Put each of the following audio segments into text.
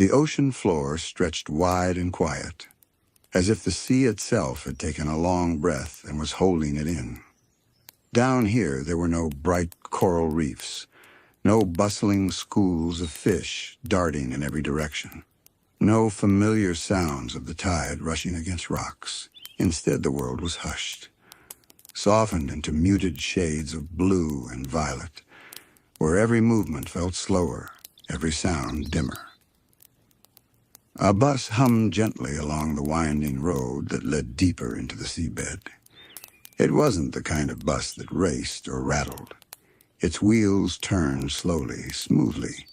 The ocean floor stretched wide and quiet, as if the sea itself had taken a long breath and was holding it in. Down here, there were no bright coral reefs, no bustling schools of fish darting in every direction, no familiar sounds of the tide rushing against rocks. Instead, the world was hushed, softened into muted shades of blue and violet, where every movement felt slower, every sound dimmer. A bus hummed gently along the winding road that led deeper into the seabed. It wasn't the kind of bus that raced or rattled. Its wheels turned slowly, smoothly,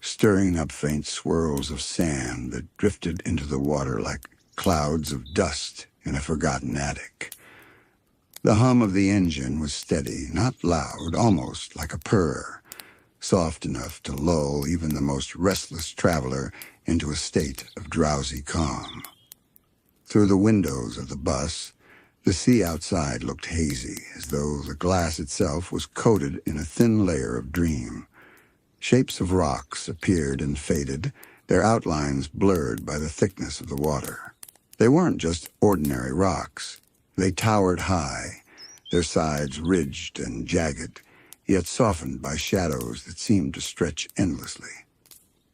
stirring up faint swirls of sand that drifted into the water like clouds of dust in a forgotten attic. The hum of the engine was steady, not loud, almost like a purr, soft enough to lull even the most restless traveler into a state of drowsy calm. Through the windows of the bus, the sea outside looked hazy, as though the glass itself was coated in a thin layer of dream. Shapes of rocks appeared and faded, their outlines blurred by the thickness of the water. They weren't just ordinary rocks. They towered high, their sides ridged and jagged, yet softened by shadows that seemed to stretch endlessly.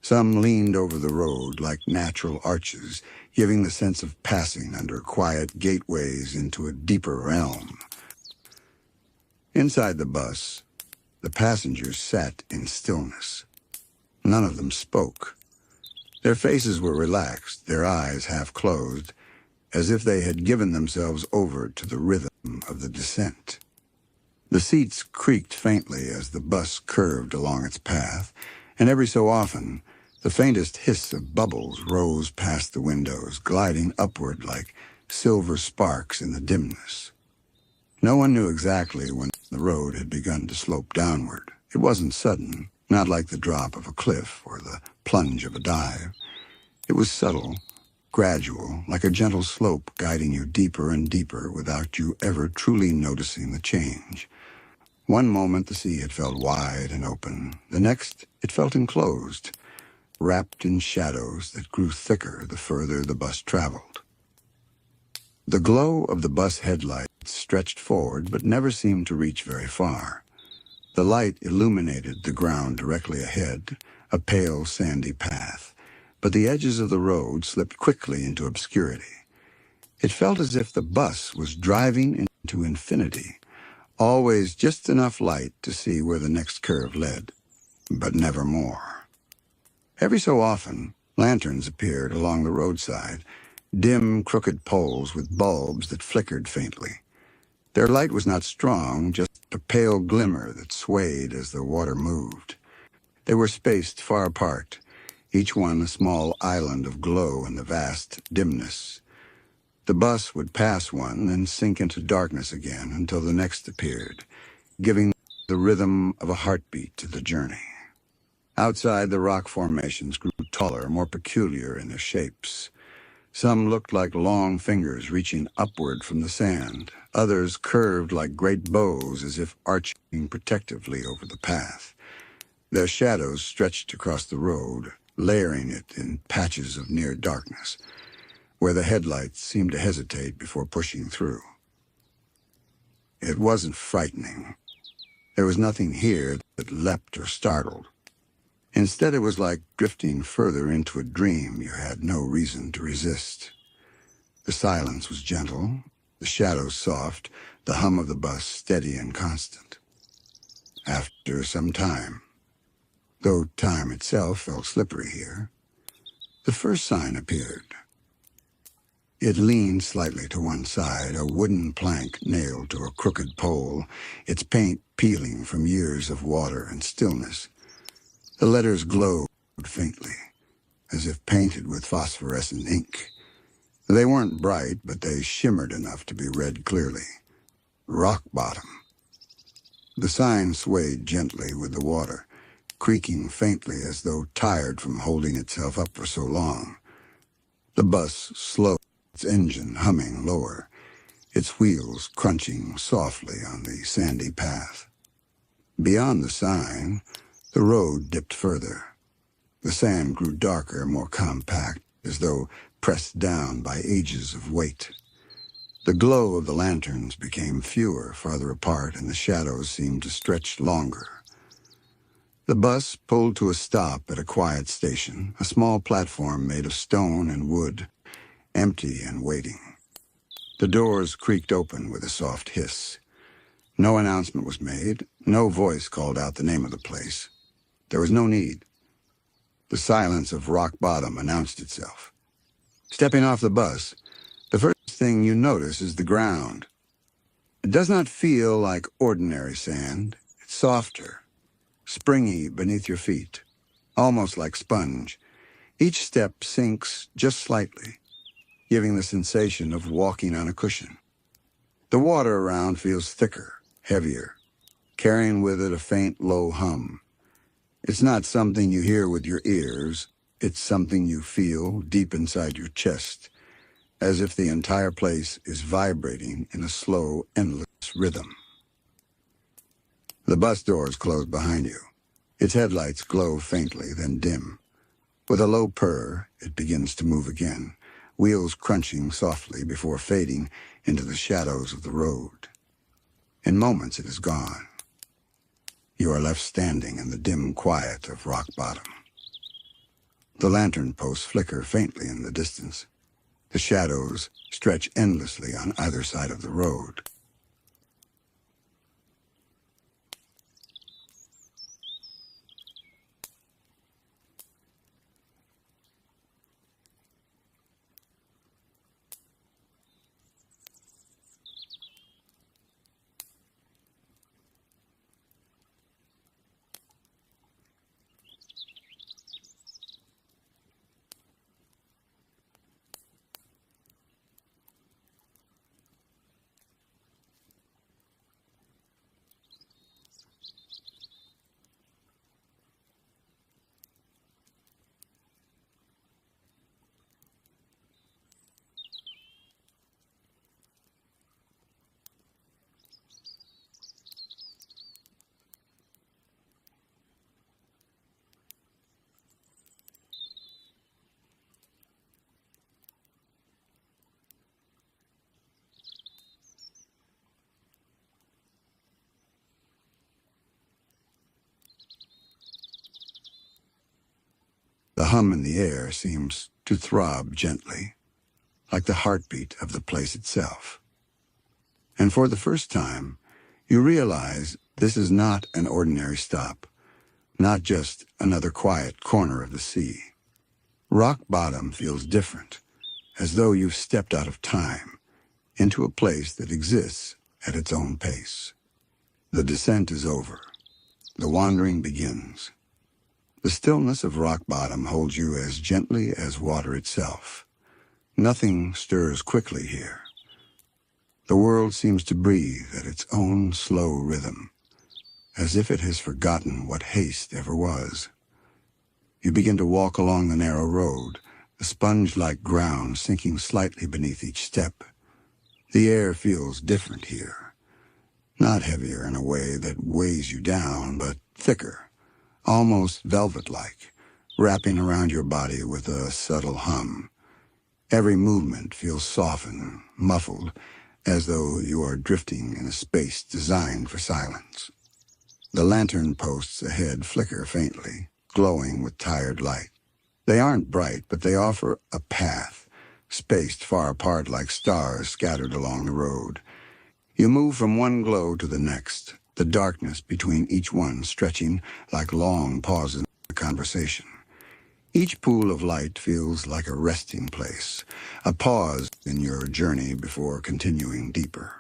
Some leaned over the road like natural arches, giving the sense of passing under quiet gateways into a deeper realm. Inside the bus, the passengers sat in stillness. None of them spoke. Their faces were relaxed, their eyes half closed, as if they had given themselves over to the rhythm of the descent. The seats creaked faintly as the bus curved along its path, and every so often, the faintest hiss of bubbles rose past the windows, gliding upward like silver sparks in the dimness. No one knew exactly when the road had begun to slope downward. It wasn't sudden, not like the drop of a cliff or the plunge of a dive. It was subtle, gradual, like a gentle slope guiding you deeper and deeper without you ever truly noticing the change. One moment the sea had felt wide and open. The next, it felt enclosed, wrapped in shadows that grew thicker the further the bus traveled. The glow of the bus headlights stretched forward but never seemed to reach very far. The light illuminated the ground directly ahead, a pale sandy path, but the edges of the road slipped quickly into obscurity. It felt as if the bus was driving into infinity, always just enough light to see where the next curve led, but never more. Every so often, lanterns appeared along the roadside, dim, crooked poles with bulbs that flickered faintly. Their light was not strong, just a pale glimmer that swayed as the water moved. They were spaced far apart, each one a small island of glow in the vast dimness. The bus would pass one and sink into darkness again until the next appeared, giving the rhythm of a heartbeat to the journey. Outside, the rock formations grew taller, more peculiar in their shapes. Some looked like long fingers reaching upward from the sand. Others curved like great bows as if arching protectively over the path. Their shadows stretched across the road, layering it in patches of near darkness, where the headlights seemed to hesitate before pushing through. It wasn't frightening. There was nothing here that leapt or startled. Instead, it was like drifting further into a dream you had no reason to resist. The silence was gentle, the shadows soft, the hum of the bus steady and constant. After some time, though time itself felt slippery here, the first sign appeared. It leaned slightly to one side, a wooden plank nailed to a crooked pole, its paint peeling from years of water and stillness. The letters glowed faintly, as if painted with phosphorescent ink. They weren't bright, but they shimmered enough to be read clearly. Rock bottom. The sign swayed gently with the water, creaking faintly as though tired from holding itself up for so long. The bus slowed, its engine humming lower, its wheels crunching softly on the sandy path. Beyond the sign, the road dipped further. The sand grew darker, more compact, as though pressed down by ages of weight. The glow of the lanterns became fewer, farther apart, and the shadows seemed to stretch longer. The bus pulled to a stop at a quiet station, a small platform made of stone and wood, empty and waiting. The doors creaked open with a soft hiss. No announcement was made, no voice called out the name of the place. There was no need. The silence of rock bottom announced itself. Stepping off the bus, the first thing you notice is the ground. It does not feel like ordinary sand. It's softer, springy beneath your feet, almost like sponge. Each step sinks just slightly, giving the sensation of walking on a cushion. The water around feels thicker, heavier, carrying with it a faint, low hum. It's not something you hear with your ears. It's something you feel deep inside your chest, as if the entire place is vibrating in a slow, endless rhythm. The bus doors close behind you. Its headlights glow faintly, then dim. With a low purr, it begins to move again, wheels crunching softly before fading into the shadows of the road. In moments, it is gone. You are left standing in the dim quiet of rock bottom. The lantern posts flicker faintly in the distance. The shadows stretch endlessly on either side of the road. The hum in the air seems to throb gently, like the heartbeat of the place itself. And for the first time, you realize this is not an ordinary stop, not just another quiet corner of the sea. Rock bottom feels different, as though you've stepped out of time into a place that exists at its own pace. The descent is over. The wandering begins. The stillness of rock bottom holds you as gently as water itself. Nothing stirs quickly here. The world seems to breathe at its own slow rhythm, as if it has forgotten what haste ever was. You begin to walk along the narrow road, the sponge-like ground sinking slightly beneath each step. The air feels different here. Not heavier in a way that weighs you down, but thicker, almost velvet-like, wrapping around your body with a subtle hum. Every movement feels softened, muffled, as though you are drifting in a space designed for silence. The lantern posts ahead flicker faintly, glowing with tired light. They aren't bright, but they offer a path, spaced far apart like stars scattered along the road. You move from one glow to the next, the darkness between each one stretching like long pauses in the conversation. Each pool of light feels like a resting place, a pause in your journey before continuing deeper.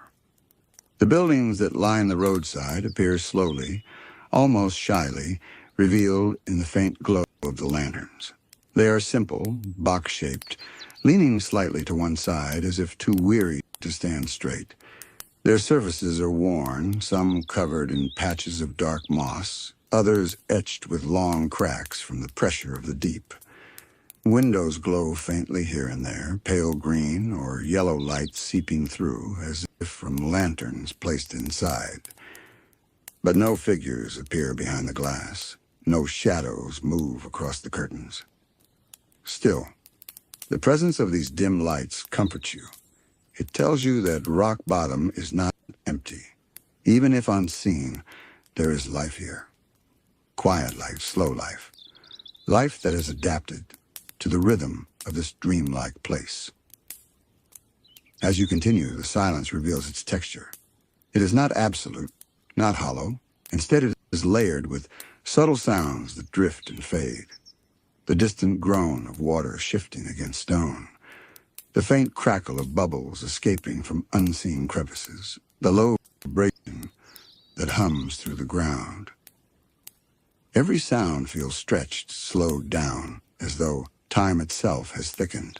The buildings that line the roadside appear slowly, almost shyly, revealed in the faint glow of the lanterns. They are simple, box-shaped, leaning slightly to one side as if too weary to stand straight. Their surfaces are worn, some covered in patches of dark moss, others etched with long cracks from the pressure of the deep. Windows glow faintly here and there, pale green or yellow light seeping through, as if from lanterns placed inside. But no figures appear behind the glass. No shadows move across the curtains. Still, the presence of these dim lights comforts you. It tells you that rock bottom is not empty. Even if unseen, there is life here. Quiet life, slow life. Life that is adapted to the rhythm of this dreamlike place. As you continue, the silence reveals its texture. It is not absolute, not hollow. Instead, it is layered with subtle sounds that drift and fade. The distant groan of water shifting against stone. The faint crackle of bubbles escaping from unseen crevices. The low vibration that hums through the ground. Every sound feels stretched, slowed down, as though time itself has thickened.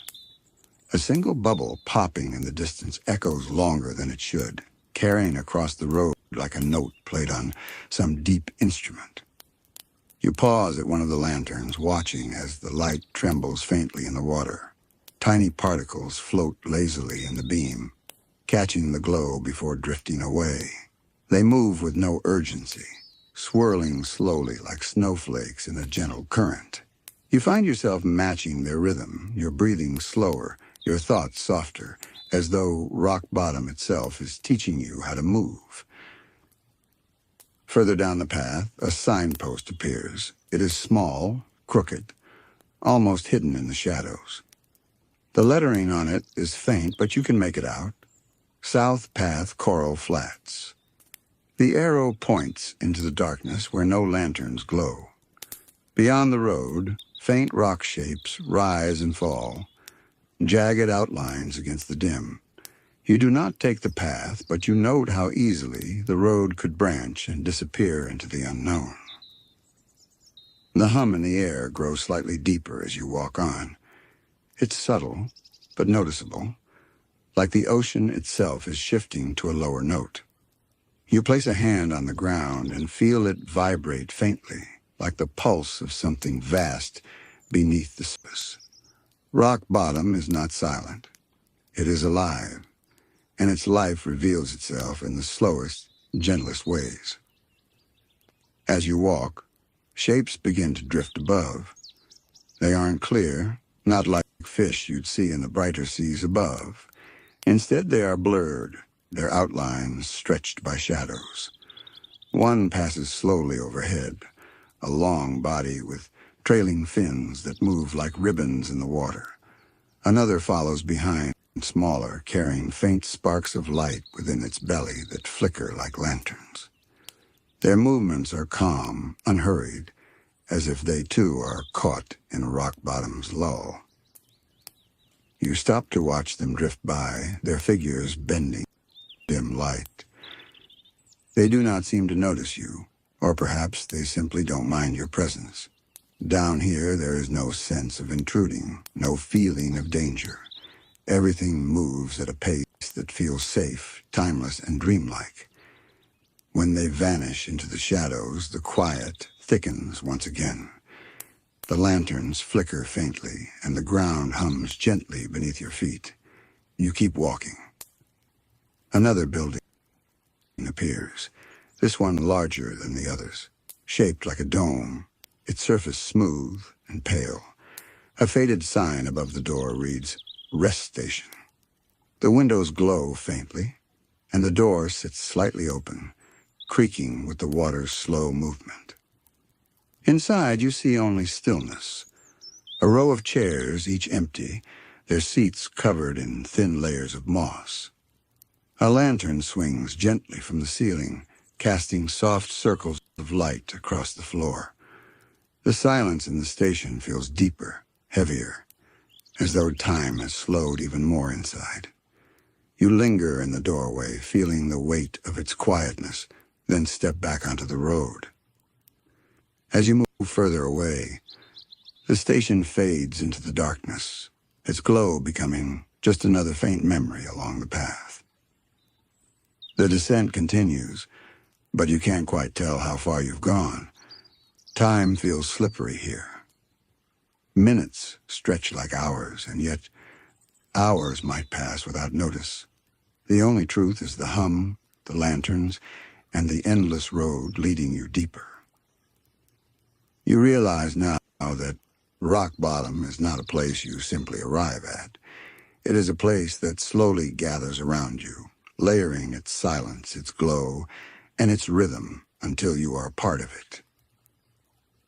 A single bubble popping in the distance echoes longer than it should, carrying across the road like a note played on some deep instrument. You pause at one of the lanterns, watching as the light trembles faintly in the water. Tiny particles float lazily in the beam, catching the glow before drifting away. They move with no urgency, swirling slowly like snowflakes in a gentle current. You find yourself matching their rhythm, your breathing slower, your thoughts softer, as though rock bottom itself is teaching you how to move. Further down the path, a signpost appears. It is small, crooked, almost hidden in the shadows. The lettering on it is faint, but you can make it out. South Path, Coral Flats. The arrow points into the darkness where no lanterns glow. Beyond the road, faint rock shapes rise and fall, jagged outlines against the dim. You do not take the path, but you note how easily the road could branch and disappear into the unknown. The hum in the air grows slightly deeper as you walk on. It's subtle, but noticeable, like the ocean itself is shifting to a lower note. You place a hand on the ground and feel it vibrate faintly, like the pulse of something vast beneath the surface. Rock bottom is not silent. It is alive, and its life reveals itself in the slowest, gentlest ways. As you walk, shapes begin to drift above. They aren't clear, not like fish you'd see in the brighter seas above. Instead, they are blurred, their outlines stretched by shadows. One passes slowly overhead, a long body with trailing fins that move like ribbons in the water. Another follows behind, smaller, carrying faint sparks of light within its belly that flicker like lanterns. Their movements are calm, unhurried, as if they too are caught in rock bottom's lull. You stop to watch them drift by, their figures bending in dim light. They do not seem to notice you, or perhaps they simply don't mind your presence. Down here, there is no sense of intruding, no feeling of danger. Everything moves at a pace that feels safe, timeless, and dreamlike. When they vanish into the shadows, the quiet thickens once again. The lanterns flicker faintly, and the ground hums gently beneath your feet. You keep walking. Another building appears, this one larger than the others, shaped like a dome, its surface smooth and pale. A faded sign above the door reads, "Rest Station." The windows glow faintly, and the door sits slightly open, creaking with the water's slow movement. Inside, you see only stillness. A row of chairs, each empty, their seats covered in thin layers of moss. A lantern swings gently from the ceiling, casting soft circles of light across the floor. The silence in the station feels deeper, heavier, as though time has slowed even more inside. You linger in the doorway, feeling the weight of its quietness, then step back onto the road. As you move further away, the station fades into the darkness, its glow becoming just another faint memory along the path. The descent continues, but you can't quite tell how far you've gone. Time feels slippery here. Minutes stretch like hours, and yet hours might pass without notice. The only truth is the hum, the lanterns, and the endless road leading you deeper. You realize now that rock bottom is not a place you simply arrive at. It is a place that slowly gathers around you, layering its silence, its glow, and its rhythm until you are part of it.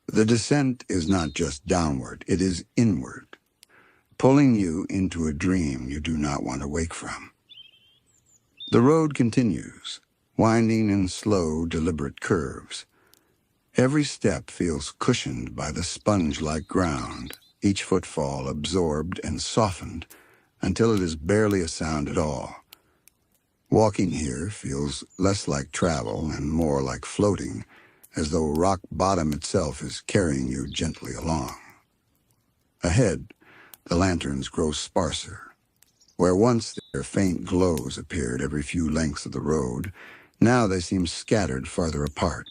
The descent is not just downward, it is inward, pulling you into a dream you do not want to wake from. The road continues, winding in slow, deliberate curves. Every step feels cushioned by the sponge-like ground, each footfall absorbed and softened until it is barely a sound at all. Walking here feels less like travel and more like floating, as though rock bottom itself is carrying you gently along. Ahead, the lanterns grow sparser. Where once their faint glows appeared every few lengths of the road, now they seem scattered farther apart,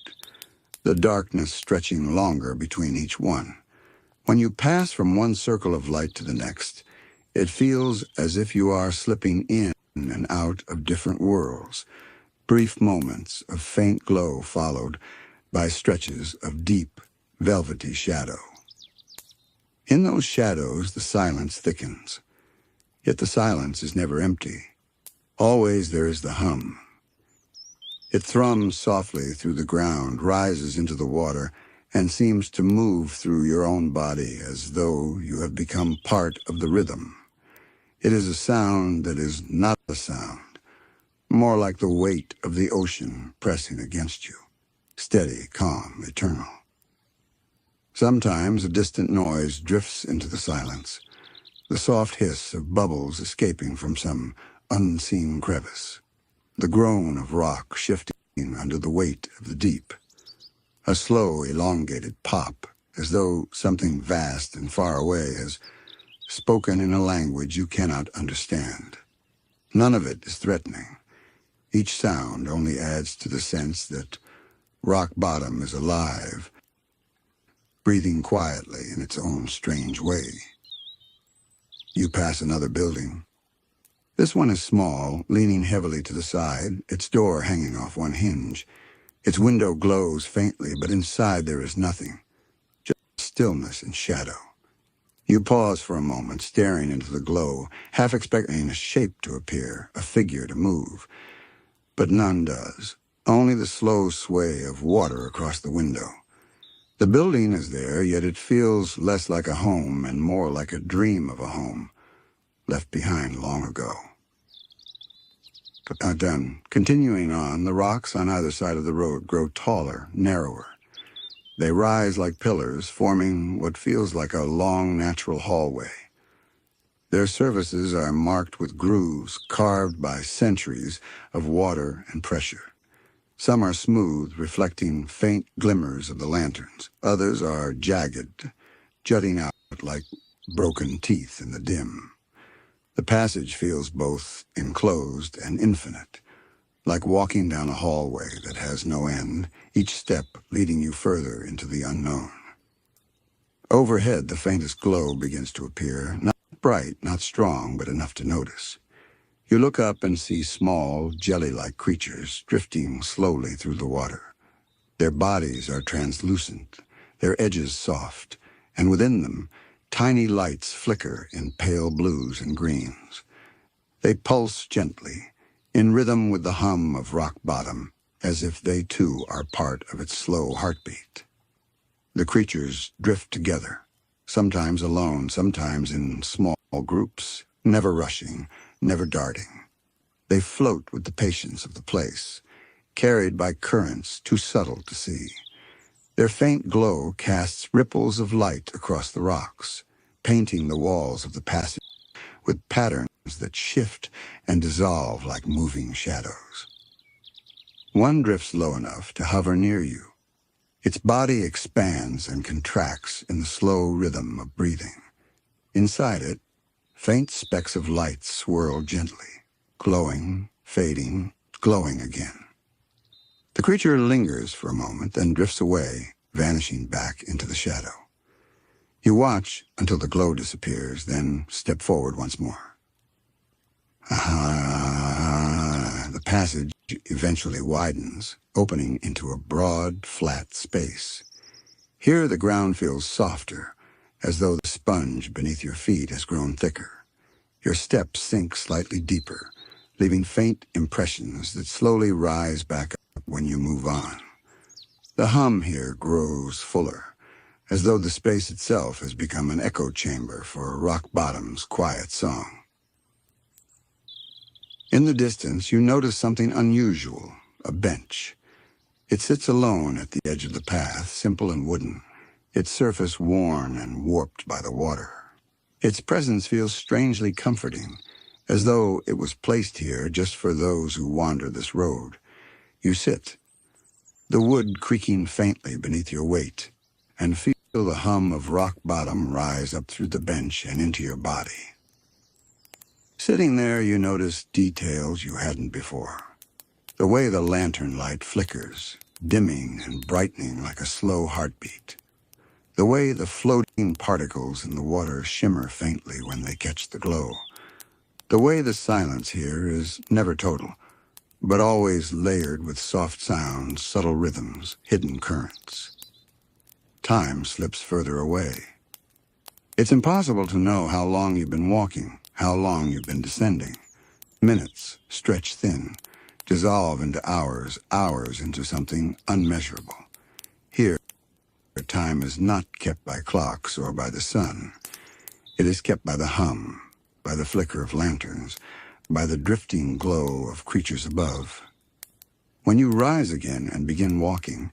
the darkness stretching longer between each one. When you pass from one circle of light to the next, it feels as if you are slipping in and out of different worlds, brief moments of faint glow followed by stretches of deep, velvety shadow. In those shadows, the silence thickens. Yet the silence is never empty. Always there is the hum. It thrums softly through the ground, rises into the water, and seems to move through your own body as though you have become part of the rhythm. It is a sound that is not a sound, more like the weight of the ocean pressing against you, steady, calm, eternal. Sometimes a distant noise drifts into the silence, the soft hiss of bubbles escaping from some unseen crevice, the groan of rock shifting under the weight of the deep, a slow, elongated pop, as though something vast and far away has spoken in a language you cannot understand. None of it is threatening. Each sound only adds to the sense that rock bottom is alive, breathing quietly in its own strange way. You pass another building. This one is small, leaning heavily to the side, its door hanging off one hinge. Its window glows faintly, but inside there is nothing, just stillness and shadow. You pause for a moment, staring into the glow, half expecting a shape to appear, a figure to move. But none does, only the slow sway of water across the window. The building is there, yet it feels less like a home and more like a dream of a home, left behind long ago. But not done. Continuing on, the rocks on either side of the road grow taller, narrower. They rise like pillars, forming what feels like a long natural hallway. Their surfaces are marked with grooves carved by centuries of water and pressure. Some are smooth, reflecting faint glimmers of the lanterns. Others are jagged, jutting out like broken teeth in the dim. The passage feels both enclosed and infinite, like walking down a hallway that has no end, each step leading you further into the unknown. Overhead, the faintest glow begins to appear, not bright, not strong, but enough to notice. You look up and see small, jelly-like creatures drifting slowly through the water. Their bodies are translucent, their edges soft, and within them, tiny lights flicker in pale blues and greens. They pulse gently, in rhythm with the hum of rock bottom, as if they too are part of its slow heartbeat. The creatures drift together, sometimes alone, sometimes in small groups, never rushing, never darting. They float with the patience of the place, carried by currents too subtle to see. Their faint glow casts ripples of light across the rocks, painting the walls of the passage with patterns that shift and dissolve like moving shadows. One drifts low enough to hover near you. Its body expands and contracts in the slow rhythm of breathing. Inside it, faint specks of light swirl gently, glowing, fading, glowing again. The creature lingers for a moment, then drifts away, vanishing back into the shadow. You watch until the glow disappears, then step forward once more. The passage eventually widens, opening into a broad, flat space. Here the ground feels softer, as though the sponge beneath your feet has grown thicker. Your steps sink slightly deeper, leaving faint impressions that slowly rise back up when you move on. The hum here grows fuller, as though the space itself has become an echo chamber for rock bottom's quiet song. In the distance, you notice something unusual, a bench. It sits alone at the edge of the path, simple and wooden, its surface worn and warped by the water. Its presence feels strangely comforting, as though it was placed here just for those who wander this road. You sit, the wood creaking faintly beneath your weight, and feel the hum of rock bottom rise up through the bench and into your body. Sitting there, you notice details you hadn't before. The way the lantern light flickers, dimming and brightening like a slow heartbeat. The way the floating particles in the water shimmer faintly when they catch the glow. The way the silence here is never total, but always layered with soft sounds, subtle rhythms, hidden currents. Time slips further away. It's impossible to know how long you've been walking, how long you've been descending. Minutes stretch thin, dissolve into hours, hours into something unmeasurable. Here, time is not kept by clocks or by the sun. It is kept by the hum, by the flicker of lanterns, by the drifting glow of creatures above. When you rise again and begin walking,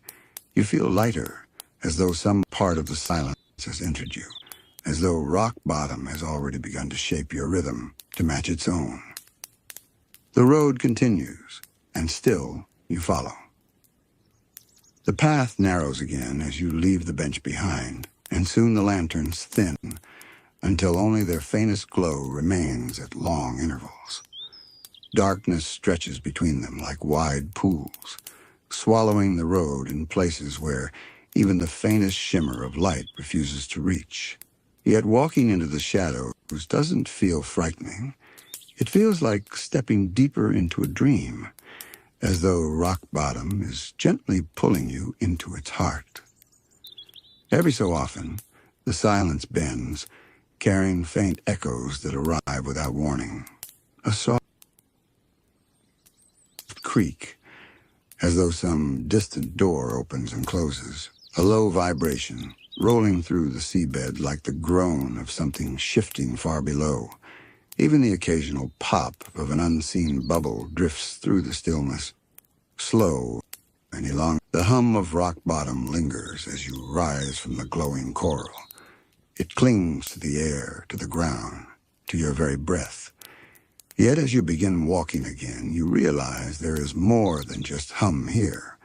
you feel lighter, as though some part of the silence has entered you, as though rock bottom has already begun to shape your rhythm to match its own. The road continues, and still you follow. The path narrows again as you leave the bench behind, and soon the lanterns thin, until only their faintest glow remains at long intervals. Darkness stretches between them like wide pools, swallowing the road in places where even the faintest shimmer of light refuses to reach. Yet walking into the shadows doesn't feel frightening. It feels like stepping deeper into a dream, as though rock bottom is gently pulling you into its heart. Every so often, the silence bends, carrying faint echoes that arrive without warning. A soft creak, as though some distant door opens and closes. A low vibration, rolling through the seabed like the groan of something shifting far below. Even the occasional pop of an unseen bubble drifts through the stillness, slow and elongated. The hum of rock bottom lingers as you rise from the glowing coral. It clings to the air, to the ground, to your very breath. Yet as you begin walking again, you realize there is more than just hum here.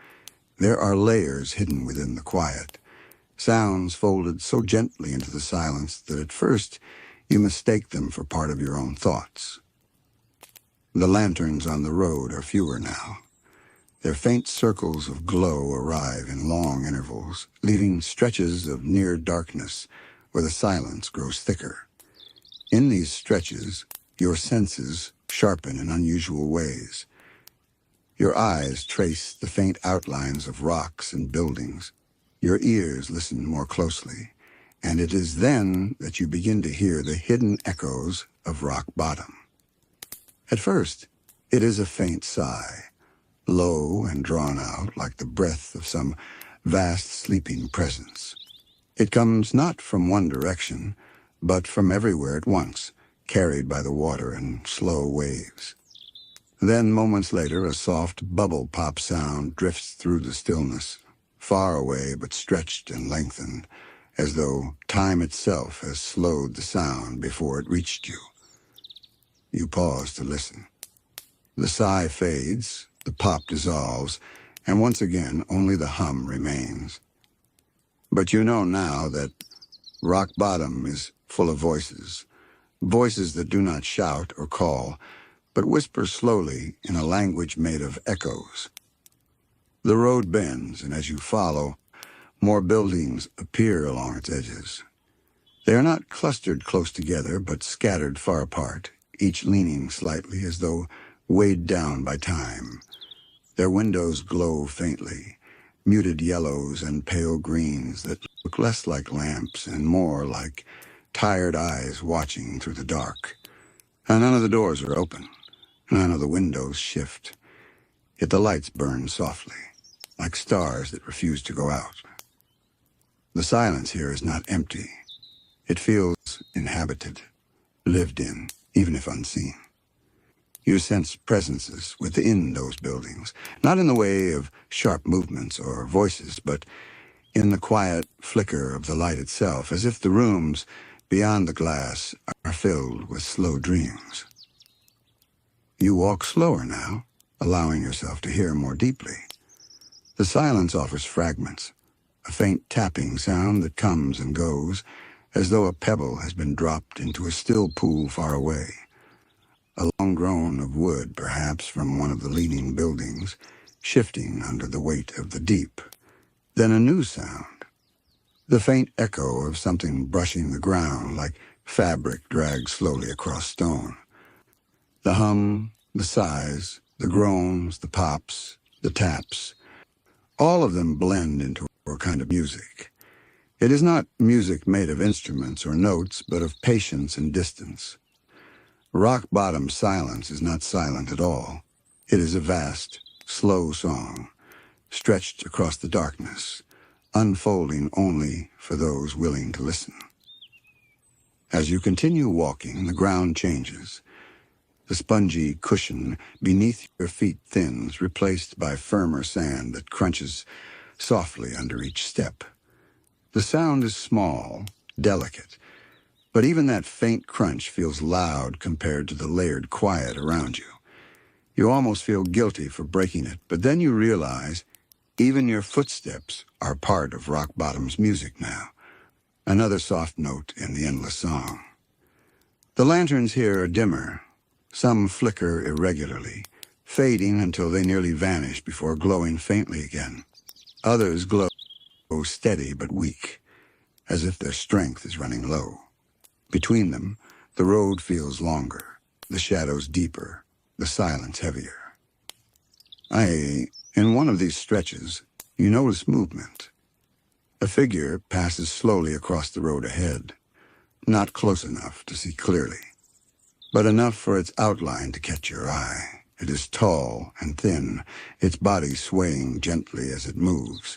There are layers hidden within the quiet, sounds folded so gently into the silence that at first you mistake them for part of your own thoughts. The lanterns on the road are fewer now. Their faint circles of glow arrive in long intervals, leaving stretches of near darkness where the silence grows thicker. In these stretches, your senses sharpen in unusual ways. Your eyes trace the faint outlines of rocks and buildings. Your ears listen more closely, and it is then that you begin to hear the hidden echoes of rock bottom. At first, it is a faint sigh, low and drawn out like the breath of some vast sleeping presence. It comes not from one direction, but from everywhere at once, carried by the water and slow waves. Then, moments later, a soft bubble pop sound drifts through the stillness, far away but stretched and lengthened, as though time itself has slowed the sound before it reached you. You pause to listen. The sigh fades, the pop dissolves, and once again only the hum remains. But you know now that rock bottom is full of voices, voices that do not shout or call, but whisper slowly in a language made of echoes. The road bends, and as you follow, more buildings appear along its edges. They are not clustered close together, but scattered far apart, each leaning slightly as though weighed down by time. Their windows glow faintly, muted yellows and pale greens that look less like lamps and more like tired eyes watching through the dark. And none of the doors are open. None of the windows shift. Yet the lights burn softly, like stars that refuse to go out. The silence here is not empty. It feels inhabited, lived in, even if unseen. You sense presences within those buildings, not in the way of sharp movements or voices, but in the quiet flicker of the light itself, as if the rooms beyond the glass are filled with slow dreams. You walk slower now, allowing yourself to hear more deeply. The silence offers fragments, a faint tapping sound that comes and goes, as though a pebble has been dropped into a still pool far away. A long groan of wood, perhaps from one of the leaning buildings, shifting under the weight of the deep. Then a new sound, the faint echo of something brushing the ground like fabric dragged slowly across stone. The hum, the sighs, the groans, the pops, the taps, all of them blend into a kind of music. It is not music made of instruments or notes, but of patience and distance. Rock-bottom silence is not silent at all. It is a vast, slow song, stretched across the darkness, unfolding only for those willing to listen. As you continue walking, the ground changes. The spongy cushion beneath your feet thins, replaced by firmer sand that crunches softly under each step. The sound is small, delicate, but even that faint crunch feels loud compared to the layered quiet around you. You almost feel guilty for breaking it, but then you realize even your footsteps are part of Rock Bottom's music now, another soft note in the endless song. The lanterns here are dimmer. Some flicker irregularly, fading until they nearly vanish before glowing faintly again. Others glow steady but weak, as if their strength is running low. Between them, the road feels longer, the shadows deeper, the silence heavier. In one of these stretches, you notice movement. A figure passes slowly across the road ahead, not close enough to see clearly, but enough for its outline to catch your eye. It is tall and thin, its body swaying gently as it moves.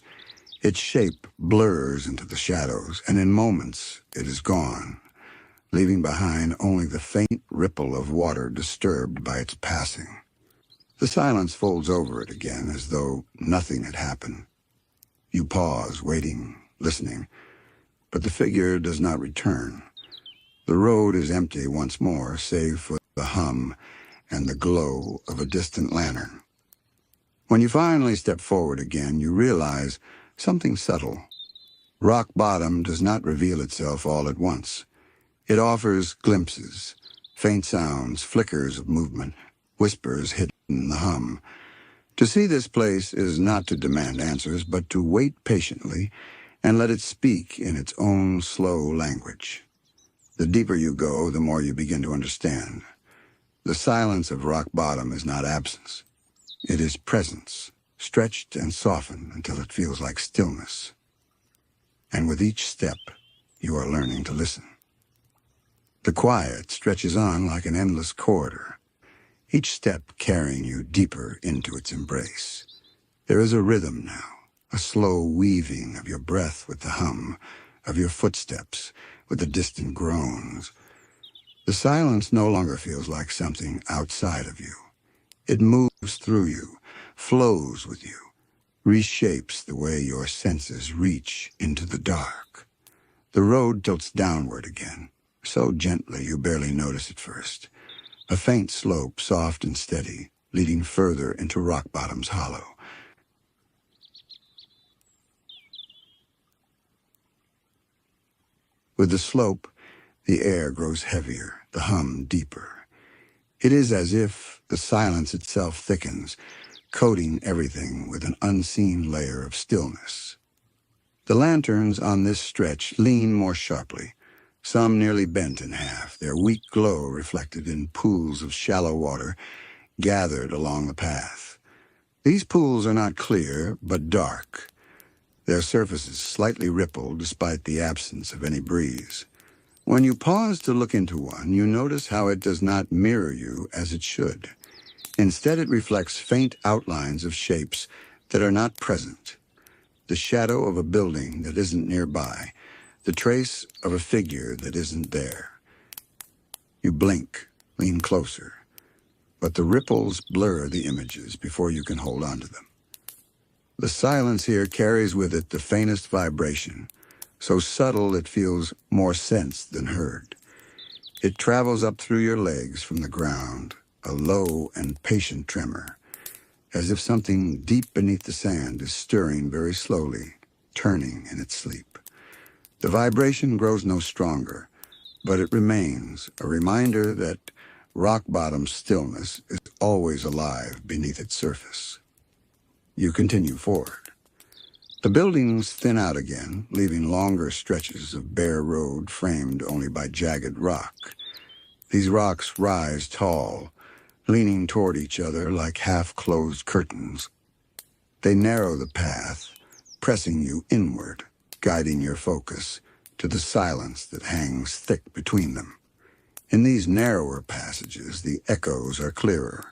Its shape blurs into the shadows, and in moments it is gone, leaving behind only the faint ripple of water disturbed by its passing. The silence folds over it again as though nothing had happened. You pause, waiting, listening, but the figure does not return. The road is empty once more, save for the hum and the glow of a distant lantern. When you finally step forward again, you realize something subtle. Rock Bottom does not reveal itself all at once. It offers glimpses, faint sounds, flickers of movement, whispers hidden in the hum. To see this place is not to demand answers, but to wait patiently and let it speak in its own slow language. The deeper you go, the more you begin to understand. The silence of Rock Bottom is not absence. It is presence, stretched and softened until it feels like stillness. And with each step, you are learning to listen. The quiet stretches on like an endless corridor, each step carrying you deeper into its embrace. There is a rhythm now, a slow weaving of your breath with the hum, of your footsteps with the distant groans. The silence no longer feels like something outside of you. It moves through you, flows with you, reshapes the way your senses reach into the dark. The road tilts downward again, so gently you barely notice it first. A faint slope, soft and steady, leading further into Rock Bottom's hollow. With the slope, the air grows heavier, the hum deeper. It is as if the silence itself thickens, coating everything with an unseen layer of stillness. The lanterns on this stretch lean more sharply, some nearly bent in half, their weak glow reflected in pools of shallow water gathered along the path. These pools are not clear, but dark. their surfaces slightly ripple despite the absence of any breeze. When you pause to look into one, you notice how it does not mirror you as it should. Instead, it reflects faint outlines of shapes that are not present. The shadow of a building that isn't nearby, the trace of a figure that isn't there. You blink, lean closer, but the ripples blur the images before you can hold on to them. The silence here carries with it the faintest vibration, so subtle it feels more sensed than heard. It travels up through your legs from the ground, a low and patient tremor, as if something deep beneath the sand is stirring very slowly, turning in its sleep. The vibration grows no stronger, but it remains a reminder that rock-bottom stillness is always alive beneath its surface. You continue forward. The buildings thin out again, leaving longer stretches of bare road framed only by jagged rock. These rocks rise tall, leaning toward each other like half-closed curtains. They narrow the path, pressing you inward, guiding your focus to the silence that hangs thick between them. In these narrower passages, the echoes are clearer.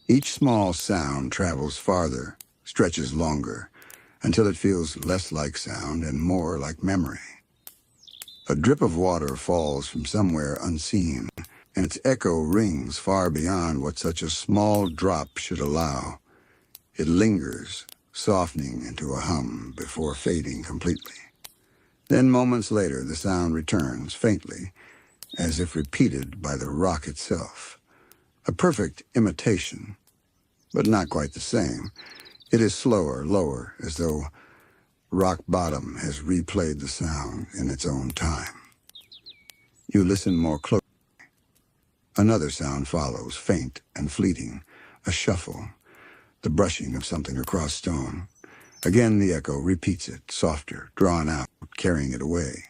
Each small sound travels farther, stretches longer, until it feels less like sound and more like memory. A drip of water falls from somewhere unseen, and its echo rings far beyond what such a small drop should allow. It lingers, softening into a hum before fading completely. Then moments later, the sound returns faintly, as if repeated by the rock itself. A perfect imitation, but not quite the same. It is slower, lower, as though rock bottom has replayed the sound in its own time. You listen more closely. Another sound follows, faint and fleeting, a shuffle, the brushing of something across stone. Again the echo repeats it, softer, drawn out, carrying it away.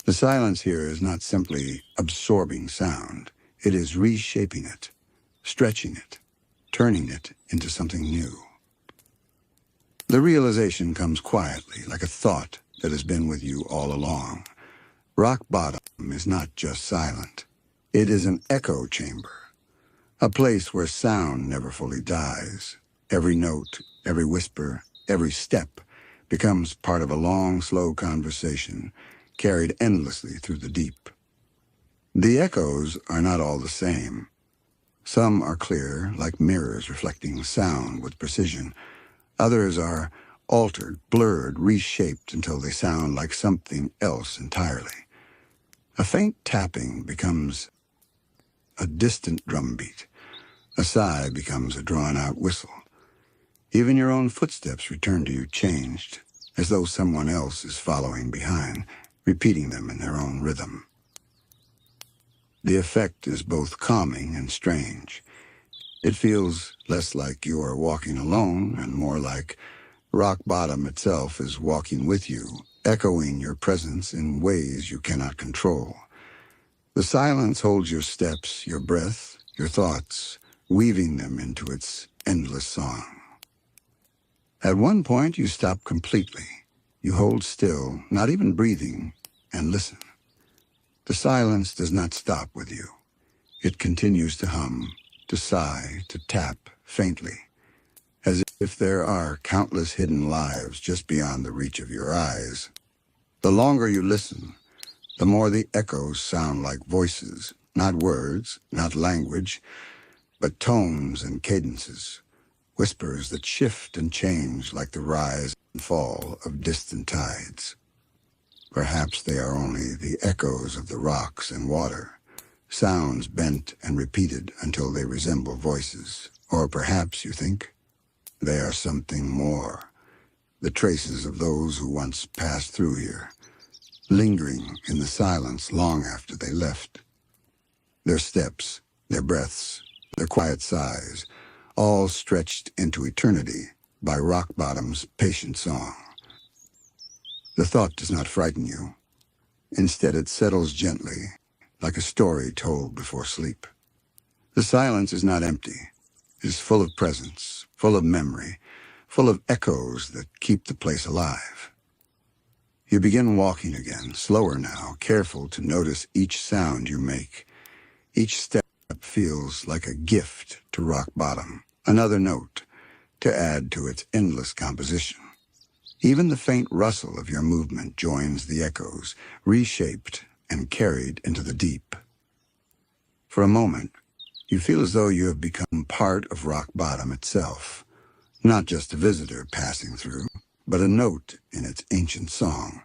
The silence here is not simply absorbing sound. It is reshaping it, stretching it, turning it into something new. The realization comes quietly, like a thought that has been with you all along. Rock bottom is not just silent. It is an echo chamber, a place where sound never fully dies. Every note, every whisper, every step becomes part of a long, slow conversation, carried endlessly through the deep. The echoes are not all the same. Some are clear, like mirrors reflecting sound with precision. Others are altered, blurred, reshaped until they sound like something else entirely. A faint tapping becomes a distant drumbeat. A sigh becomes a drawn-out whistle. Even your own footsteps return to you changed, as though someone else is following behind, repeating them in their own rhythm. The effect is both calming and strange. It feels less like you are walking alone and more like rock bottom itself is walking with you, echoing your presence in ways you cannot control. The silence holds your steps, your breath, your thoughts, weaving them into its endless song. At one point, you stop completely. You hold still, not even breathing, and listen. The silence does not stop with you. It continues to hum, to sigh, to tap faintly, as if there are countless hidden lives just beyond the reach of your eyes. The longer you listen, the more the echoes sound like voices, not words, not language, but tones and cadences, whispers that shift and change like the rise and fall of distant tides. Perhaps they are only the echoes of the rocks and water, sounds bent and repeated until they resemble voices. Or perhaps, you think, they are something more, the traces of those who once passed through here, lingering in the silence long after they left. Their steps, their breaths, their quiet sighs, all stretched into eternity by rock bottom's patient song. The thought does not frighten you. Instead, it settles gently, like a story told before sleep. The silence is not empty. It is full of presence, full of memory, full of echoes that keep the place alive. You begin walking again, slower now, careful to notice each sound you make. Each step feels like a gift to rock bottom, another note to add to its endless composition. Even the faint rustle of your movement joins the echoes, reshaped and carried into the deep. For a moment, you feel as though you have become part of rock bottom itself, not just a visitor passing through, but a note in its ancient song,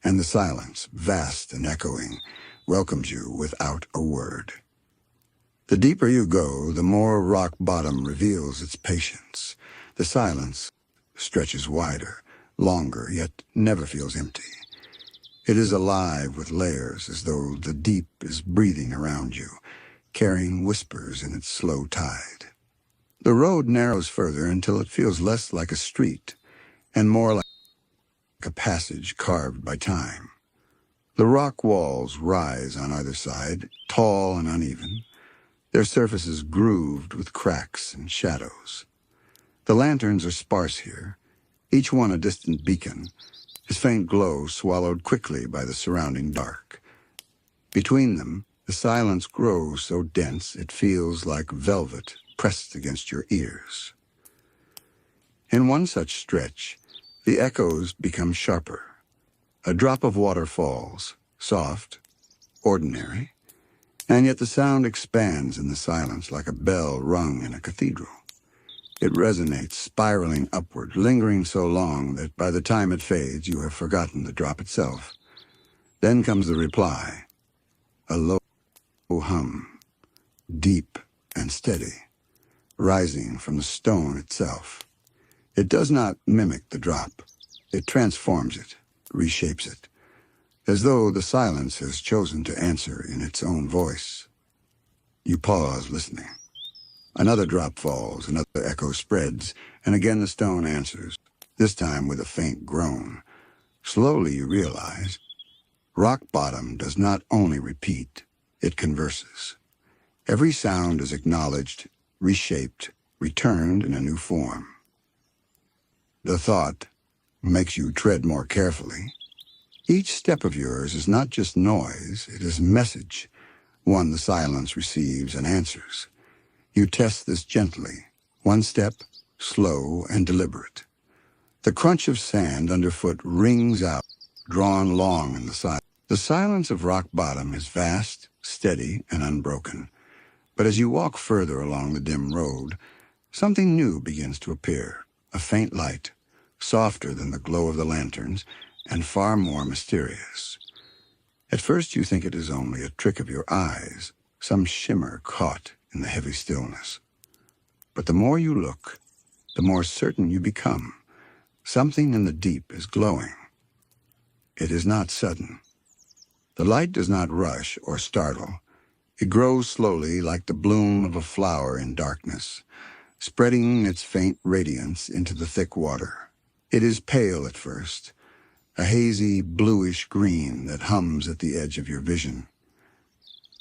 and the silence, vast and echoing, welcomes you without a word. The deeper you go, the more rock bottom reveals its patience. The silence stretches wider, longer, yet never feels empty. It is alive with layers, as though the deep is breathing around you, carrying whispers in its slow tide. The road narrows further until it feels less like a street and more like a passage carved by time. The rock walls rise on either side, tall and uneven, their surfaces grooved with cracks and shadows. The lanterns are sparse here, each one a distant beacon, his faint glow swallowed quickly by the surrounding dark. Between them, the silence grows so dense it feels like velvet pressed against your ears. In one such stretch, the echoes become sharper. A drop of water falls, soft, ordinary, and yet the sound expands in the silence like a bell rung in a cathedral. It resonates, spiraling upward, lingering so long that by the time it fades, you have forgotten the drop itself. Then comes the reply, a low hum, deep and steady, rising from the stone itself. It does not mimic the drop. It transforms it, reshapes it, as though the silence has chosen to answer in its own voice. You pause, listening. Another drop falls, another echo spreads, and again the stone answers, this time with a faint groan. Slowly you realize, rock bottom does not only repeat, it converses. Every sound is acknowledged, reshaped, returned in a new form. The thought makes you tread more carefully. Each step of yours is not just noise, it is message, one the silence receives and answers. You test this gently, one step, slow and deliberate. The crunch of sand underfoot rings out, drawn long in the silence. The silence of rock bottom is vast, steady, and unbroken. But as you walk further along the dim road, something new begins to appear, a faint light, softer than the glow of the lanterns, and far more mysterious. At first you think it is only a trick of your eyes, some shimmer caught in the heavy stillness. But the more you look, the more certain you become. Something in the deep is glowing. It is not sudden. The light does not rush or startle. It grows slowly like the bloom of a flower in darkness, spreading its faint radiance into the thick water. It is pale at first, a hazy bluish green that hums at the edge of your vision.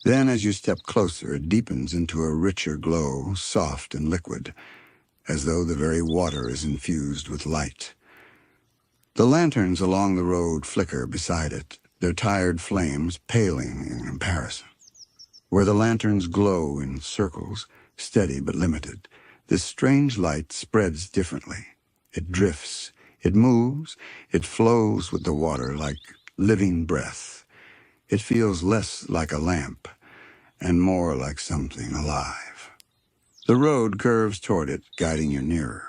Then as you step closer, it deepens into a richer glow, soft and liquid, as though the very water is infused with light. The lanterns along the road flicker beside it, their tired flames paling in comparison. Where the lanterns glow in circles, steady but limited, this strange light spreads differently. It drifts, it moves, it flows with the water like living breath. It feels less like a lamp and more like something alive. The road curves toward it, guiding you nearer.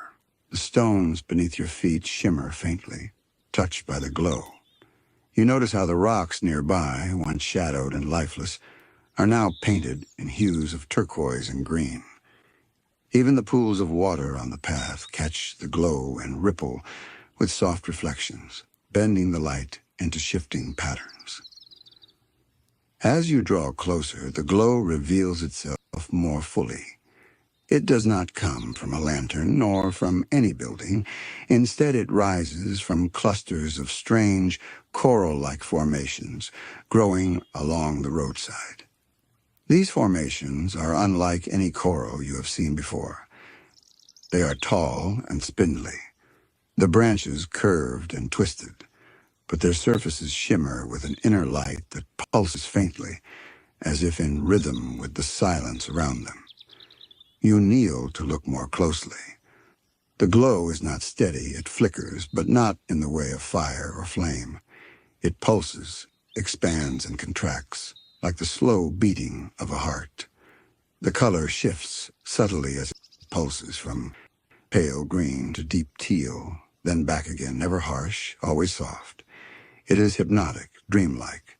The stones beneath your feet shimmer faintly, touched by the glow. You notice how the rocks nearby, once shadowed and lifeless, are now painted in hues of turquoise and green. Even the pools of water on the path catch the glow and ripple with soft reflections, bending the light into shifting patterns. As you draw closer, the glow reveals itself more fully. It does not come from a lantern nor from any building. Instead, it rises from clusters of strange, coral-like formations growing along the roadside. These formations are unlike any coral you have seen before. They are tall and spindly, the branches curved and twisted, but their surfaces shimmer with an inner light that pulses faintly, as if in rhythm with the silence around them. You kneel to look more closely. The glow is not steady, it flickers, but not in the way of fire or flame. It pulses, expands and contracts, like the slow beating of a heart. The color shifts subtly as it pulses from pale green to deep teal, then back again, never harsh, always soft. It is hypnotic, dreamlike.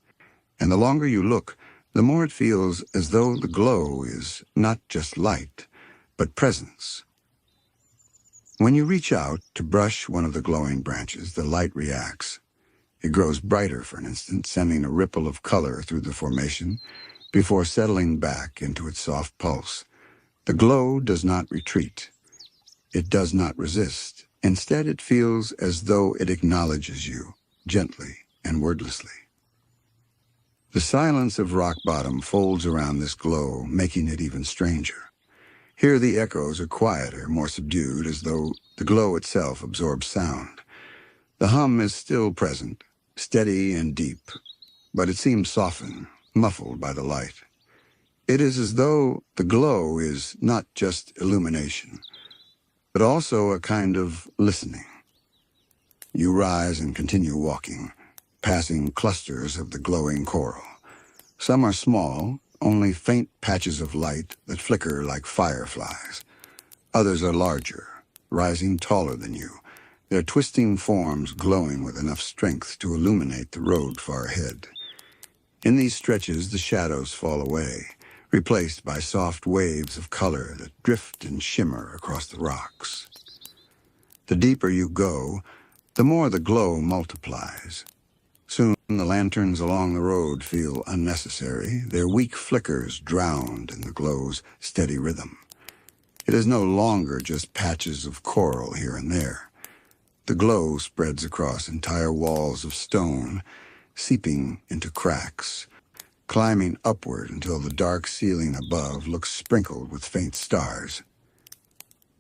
And the longer you look, the more it feels as though the glow is not just light, but presence. When you reach out to brush one of the glowing branches, the light reacts. It grows brighter for an instant, sending a ripple of color through the formation before settling back into its soft pulse. The glow does not retreat. It does not resist. Instead, it feels as though it acknowledges you, gently and wordlessly. The silence of rock bottom folds around this glow, making it even stranger. Here the echoes are quieter, more subdued, as though the glow itself absorbs sound. The hum is still present, steady and deep, but it seems softened, muffled by the light. It is as though the glow is not just illumination, but also a kind of listening. You rise and continue walking, passing clusters of the glowing coral. Some are small, only faint patches of light that flicker like fireflies. Others are larger, rising taller than you, their twisting forms glowing with enough strength to illuminate the road far ahead. In these stretches, the shadows fall away, replaced by soft waves of color that drift and shimmer across the rocks. The deeper you go, the more the glow multiplies. Soon the lanterns along the road feel unnecessary, their weak flickers drowned in the glow's steady rhythm. It is no longer just patches of coral here and there. The glow spreads across entire walls of stone, seeping into cracks, climbing upward until the dark ceiling above looks sprinkled with faint stars.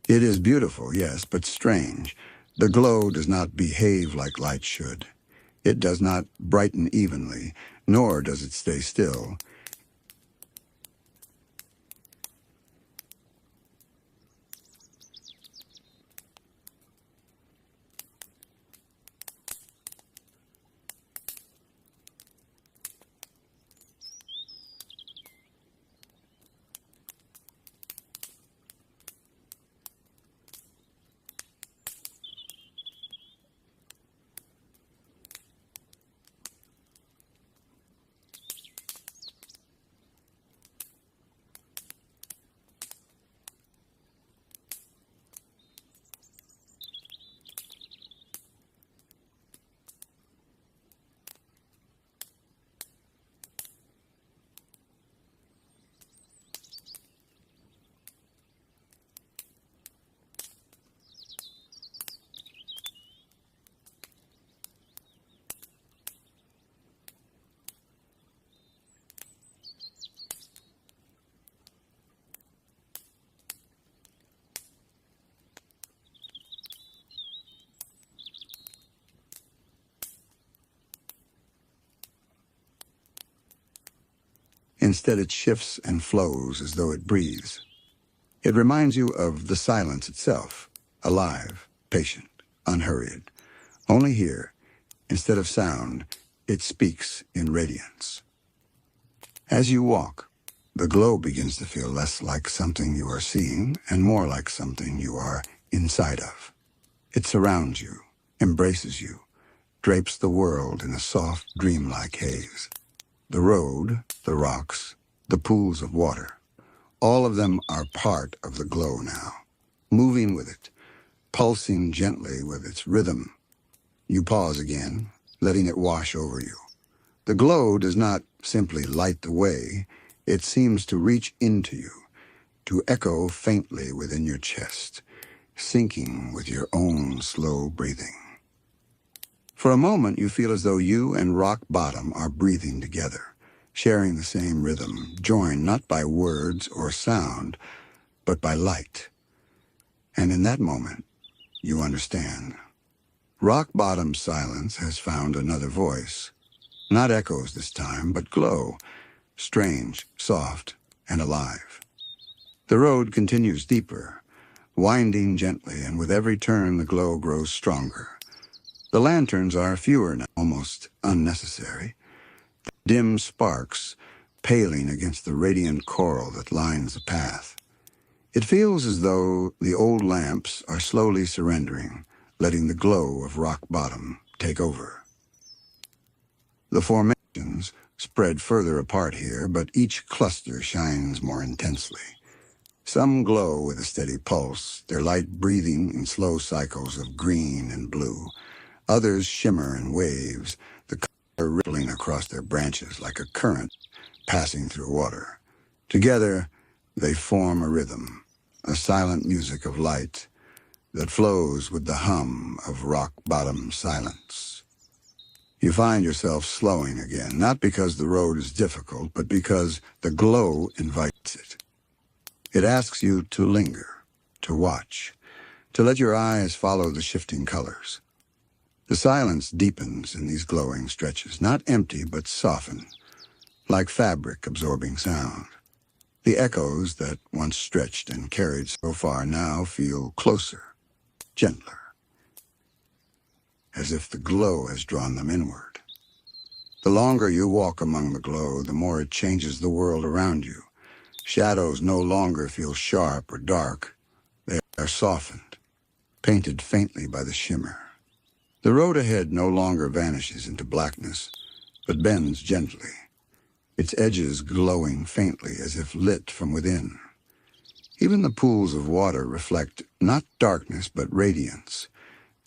It is beautiful, yes, but strange. The glow does not behave like light should. It does not brighten evenly, nor does it stay still. Instead, it shifts and flows as though it breathes. It reminds you of the silence itself, alive, patient, unhurried. Only here, instead of sound, it speaks in radiance. As you walk, the glow begins to feel less like something you are seeing and more like something you are inside of. It surrounds you, embraces you, drapes the world in a soft, dreamlike haze. The road, the rocks, the pools of water, all of them are part of the glow now, moving with it, pulsing gently with its rhythm. You pause again, letting it wash over you. The glow does not simply light the way, it seems to reach into you, to echo faintly within your chest, syncing with your own slow breathing. For a moment, you feel as though you and rock bottom are breathing together, sharing the same rhythm, joined not by words or sound, but by light. And in that moment, you understand. Rock bottom silence has found another voice. Not echoes this time, but glow, strange, soft, and alive. The road continues deeper, winding gently, and with every turn the glow grows stronger. The lanterns are fewer now, almost unnecessary. Dim sparks paling against the radiant coral that lines the path. It feels as though the old lamps are slowly surrendering, letting the glow of rock bottom take over. The formations spread further apart here, but each cluster shines more intensely. Some glow with a steady pulse, their light breathing in slow cycles of green and blue. Others shimmer in waves, the color rippling across their branches like a current passing through water. Together, they form a rhythm, a silent music of light that flows with the hum of rock-bottom silence. You find yourself slowing again, not because the road is difficult, but because the glow invites it. It asks you to linger, to watch, to let your eyes follow the shifting colors. The silence deepens in these glowing stretches, not empty but softened, like fabric absorbing sound. The echoes that once stretched and carried so far now feel closer, gentler, as if the glow has drawn them inward. The longer you walk among the glow, the more it changes the world around you. Shadows no longer feel sharp or dark. They are softened, painted faintly by the shimmer. The road ahead no longer vanishes into blackness, but bends gently, its edges glowing faintly as if lit from within. Even the pools of water reflect not darkness but radiance,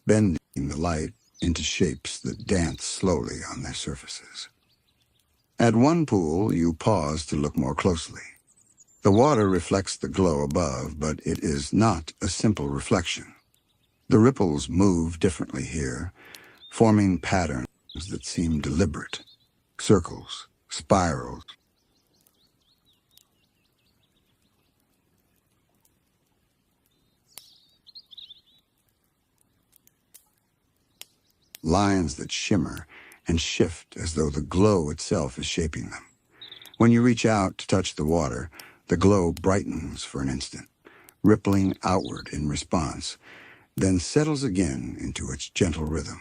bending the light into shapes that dance slowly on their surfaces. At one pool, you pause to look more closely. The water reflects the glow above, but it is not a simple reflection. The ripples move differently here, forming patterns that seem deliberate, circles, spirals. Lines that shimmer and shift as though the glow itself is shaping them. When you reach out to touch the water, the glow brightens for an instant, rippling outward in response, then settles again into its gentle rhythm.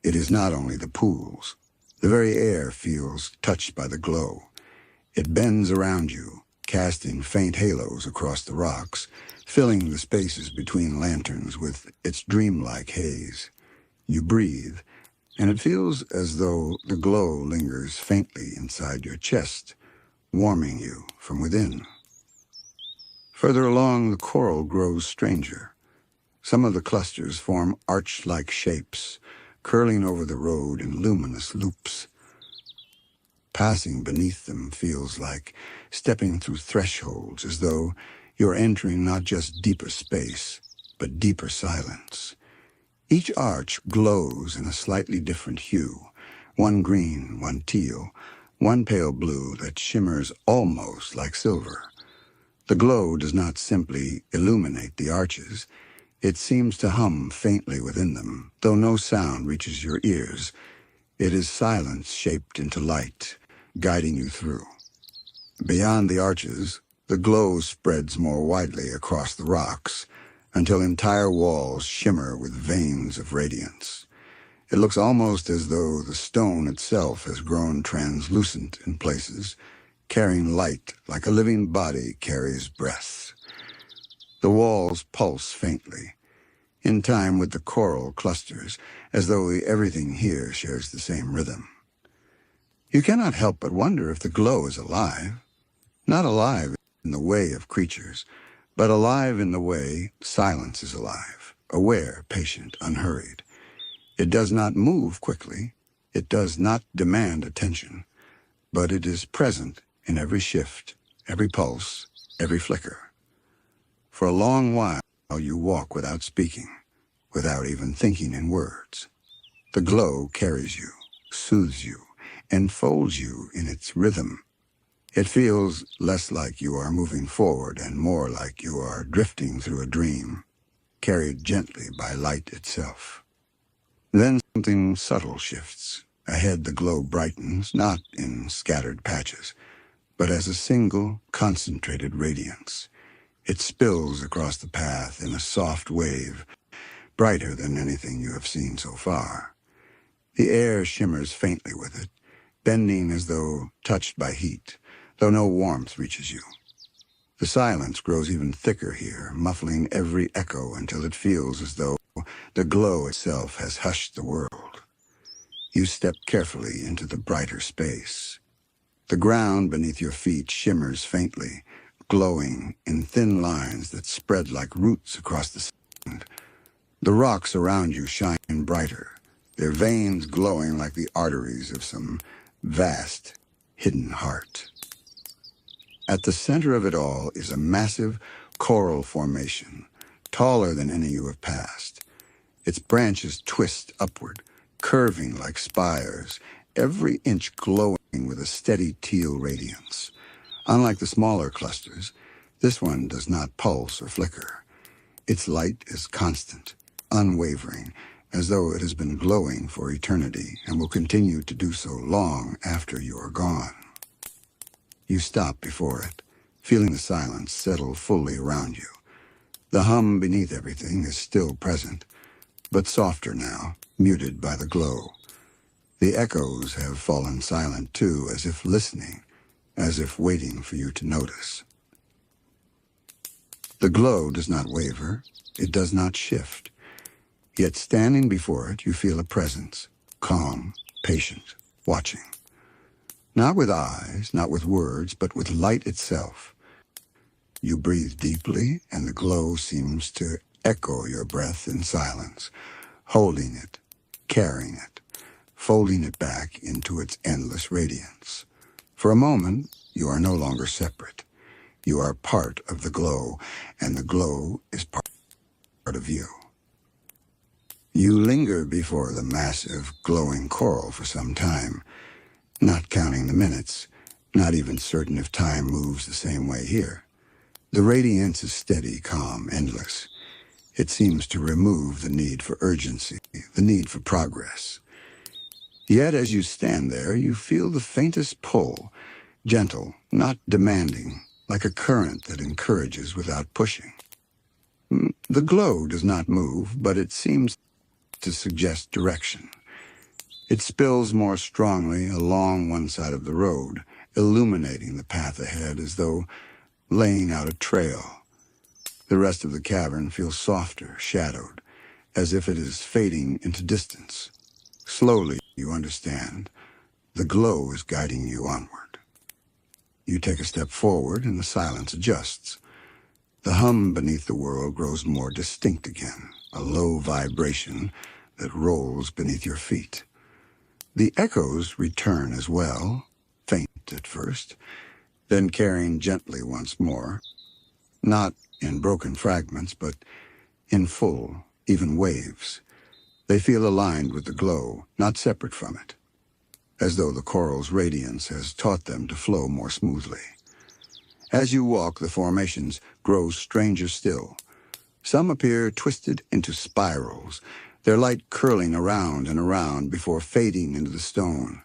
It is not only the pools. The very air feels touched by the glow. It bends around you, casting faint halos across the rocks, filling the spaces between lanterns with its dreamlike haze. You breathe, and it feels as though the glow lingers faintly inside your chest, warming you from within. Further along, the coral grows stranger. Some of the clusters form arch-like shapes, curling over the road in luminous loops. Passing beneath them feels like stepping through thresholds, as though you're entering not just deeper space, but deeper silence. Each arch glows in a slightly different hue, one green, one teal, one pale blue that shimmers almost like silver. The glow does not simply illuminate the arches. It seems to hum faintly within them, though no sound reaches your ears. It is silence shaped into light, guiding you through. Beyond the arches, the glow spreads more widely across the rocks, until entire walls shimmer with veins of radiance. It looks almost as though the stone itself has grown translucent in places, carrying light like a living body carries breath. The walls pulse faintly, in time with the coral clusters, as though everything here shares the same rhythm. You cannot help but wonder if the glow is alive. Not alive in the way of creatures, but alive in the way silence is alive, aware, patient, unhurried. It does not move quickly. It does not demand attention, but it is present in every shift, every pulse, every flicker. For a long while, you walk without speaking, without even thinking in words. The glow carries you, soothes you, enfolds you in its rhythm. It feels less like you are moving forward and more like you are drifting through a dream, carried gently by light itself. Then something subtle shifts. Ahead the glow brightens, not in scattered patches, but as a single, concentrated radiance. It spills across the path in a soft wave, brighter than anything you have seen so far. The air shimmers faintly with it, bending as though touched by heat, though no warmth reaches you. The silence grows even thicker here, muffling every echo until it feels as though the glow itself has hushed the world. You step carefully into the brighter space. The ground beneath your feet shimmers faintly, glowing in thin lines that spread like roots across the sand. The rocks around you shine brighter, their veins glowing like the arteries of some vast, hidden heart. At the center of it all is a massive coral formation, taller than any you have passed. Its branches twist upward, curving like spires, every inch glowing with a steady teal radiance. Unlike the smaller clusters, this one does not pulse or flicker. Its light is constant, unwavering, as though it has been glowing for eternity and will continue to do so long after you are gone. You stop before it, feeling the silence settle fully around you. The hum beneath everything is still present, but softer now, muted by the glow. The echoes have fallen silent too, as if listening, as if waiting for you to notice. The glow does not waver, it does not shift. Yet standing before it, you feel a presence, calm, patient, watching. Not with eyes, not with words, but with light itself. You breathe deeply, and the glow seems to echo your breath in silence, holding it, carrying it, folding it back into its endless radiance. For a moment, you are no longer separate. You are part of the glow, and the glow is part of you. You linger before the massive, glowing coral for some time, not counting the minutes, not even certain if time moves the same way here. The radiance is steady, calm, endless. It seems to remove the need for urgency, the need for progress. Yet as you stand there, you feel the faintest pull, gentle, not demanding, like a current that encourages without pushing. The glow does not move, but it seems to suggest direction. It spills more strongly along one side of the road, illuminating the path ahead as though laying out a trail. The rest of the cavern feels softer, shadowed, as if it is fading into distance. Slowly, you understand, the glow is guiding you onward. You take a step forward and the silence adjusts. The hum beneath the world grows more distinct again, a low vibration that rolls beneath your feet. The echoes return as well, faint at first, then carrying gently once more, not in broken fragments, but in full, even waves. They feel aligned with the glow, not separate from it, as though the coral's radiance has taught them to flow more smoothly. As you walk, the formations grow stranger still. Some appear twisted into spirals, their light curling around and around before fading into the stone.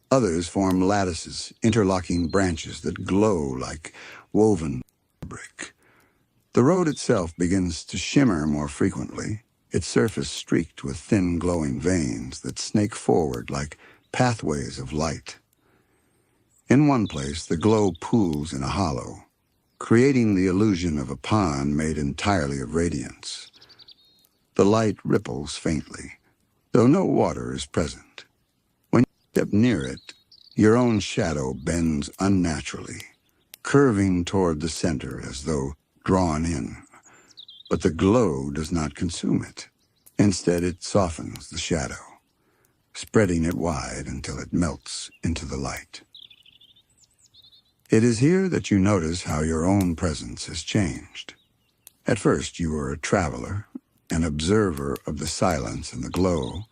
Others form lattices, interlocking branches that glow like woven fabric. The road itself begins to shimmer more frequently, its surface streaked with thin glowing veins that snake forward like pathways of light. In one place, the glow pools in a hollow, creating the illusion of a pond made entirely of radiance. The light ripples faintly, though no water is present. When you step near it, your own shadow bends unnaturally, curving toward the center as though drawn in. But the glow does not consume it. Instead, it softens the shadow, spreading it wide until it melts into the light. It is here that you notice how your own presence has changed. At first, you were a traveler, an observer of the silence and the glow,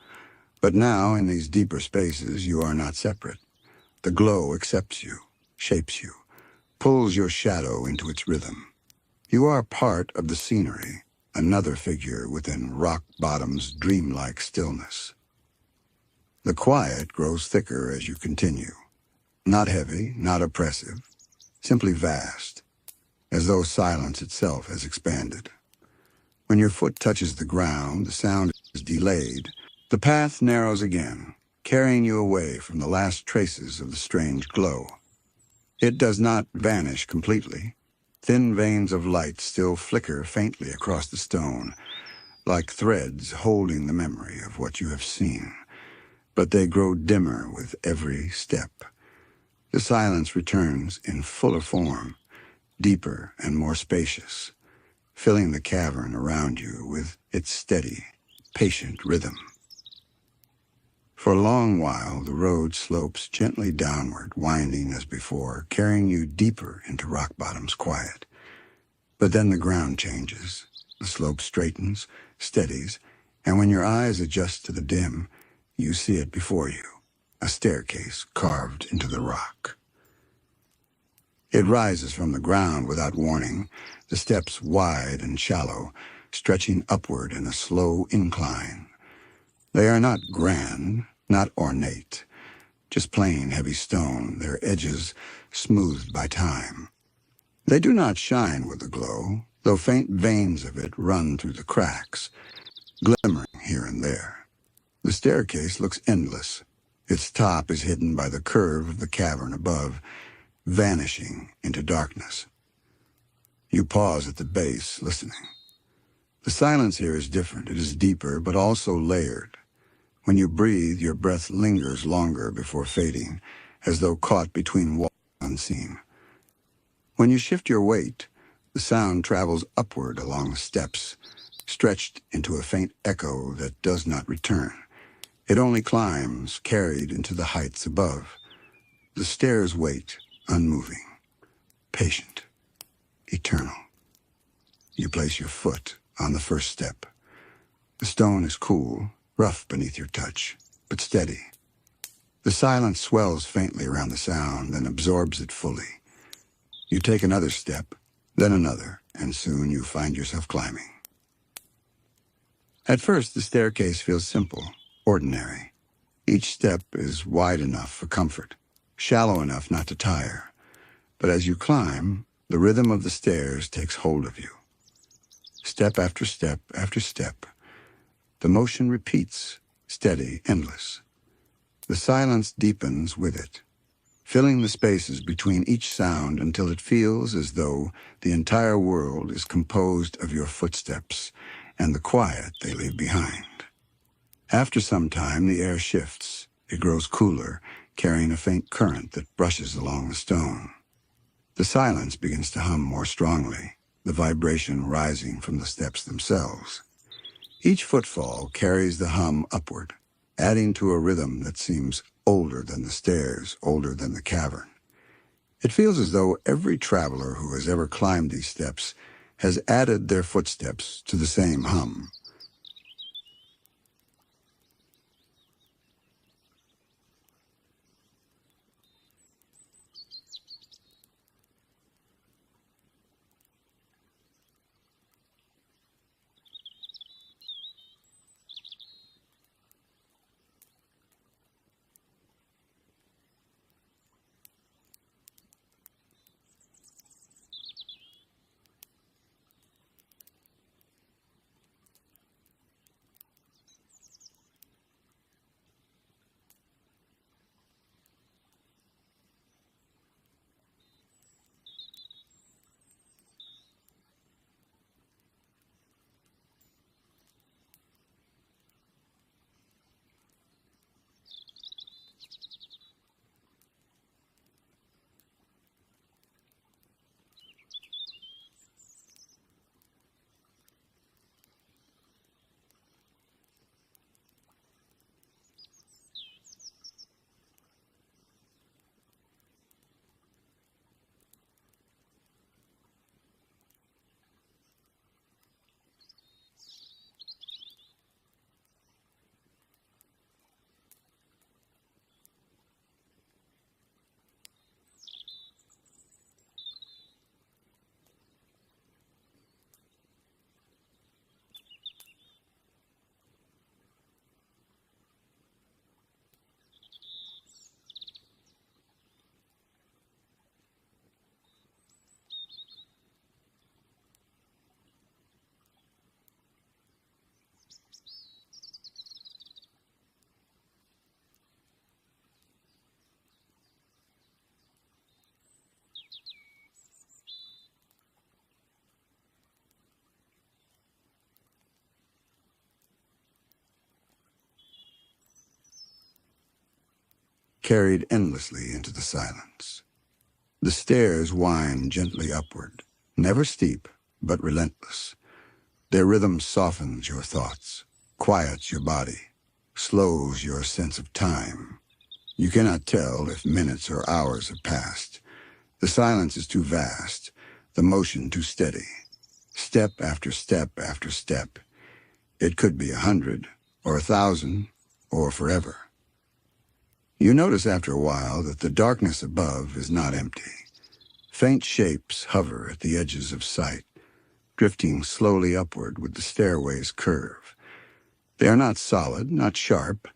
but now, in these deeper spaces, you are not separate. The glow accepts you, shapes you, pulls your shadow into its rhythm. You are part of the scenery, another figure within rock bottom's dreamlike stillness. The quiet grows thicker as you continue. Not heavy, not oppressive, simply vast, as though silence itself has expanded. When your foot touches the ground, the sound is delayed. The path narrows again, carrying you away from the last traces of the strange glow. It does not vanish completely. Thin veins of light still flicker faintly across the stone, like threads holding the memory of what you have seen. But they grow dimmer with every step. The silence returns in fuller form, deeper and more spacious, filling the cavern around you with its steady, patient rhythm. For a long while, the road slopes gently downward, winding as before, carrying you deeper into rock bottom's quiet. But then the ground changes. The slope straightens, steadies, and when your eyes adjust to the dim, you see it before you, a staircase carved into the rock. It rises from the ground without warning, the steps wide and shallow, stretching upward in a slow incline. They are not grand, not ornate, just plain heavy stone, their edges smoothed by time. They do not shine with the glow, though faint veins of it run through the cracks, glimmering here and there. The staircase looks endless. Its top is hidden by the curve of the cavern above, vanishing into darkness. You pause at the base, listening. The silence here is different. It is deeper, but also layered. When you breathe, your breath lingers longer before fading, as though caught between walls unseen. When you shift your weight, the sound travels upward along the steps, stretched into a faint echo that does not return. It only climbs, carried into the heights above. The stairs wait, unmoving, patient, eternal. You place your foot on the first step. The stone is cool, rough beneath your touch, but steady. The silence swells faintly around the sound, then absorbs it fully. You take another step, then another, and soon you find yourself climbing. At first, the staircase feels simple, ordinary. Each step is wide enough for comfort, shallow enough not to tire. But as you climb, the rhythm of the stairs takes hold of you. Step after step after step, the motion repeats, steady, endless. The silence deepens with it, filling the spaces between each sound until it feels as though the entire world is composed of your footsteps and the quiet they leave behind. After some time, the air shifts. It grows cooler, carrying a faint current that brushes along the stone. The silence begins to hum more strongly, the vibration rising from the steps themselves. Each footfall carries the hum upward, adding to a rhythm that seems older than the stairs, older than the cavern. It feels as though every traveler who has ever climbed these steps has added their footsteps to the same hum. carried endlessly into the silence. The stairs wind gently upward, never steep, but relentless. Their rhythm softens your thoughts, quiets your body, slows your sense of time. You cannot tell if minutes or hours have passed. The silence is too vast, the motion too steady. Step after step after step. It could be 100, or 1,000, or forever. You notice after a while that the darkness above is not empty. Faint shapes hover at the edges of sight, drifting slowly upward with the stairway's curve. They are not solid, not sharp,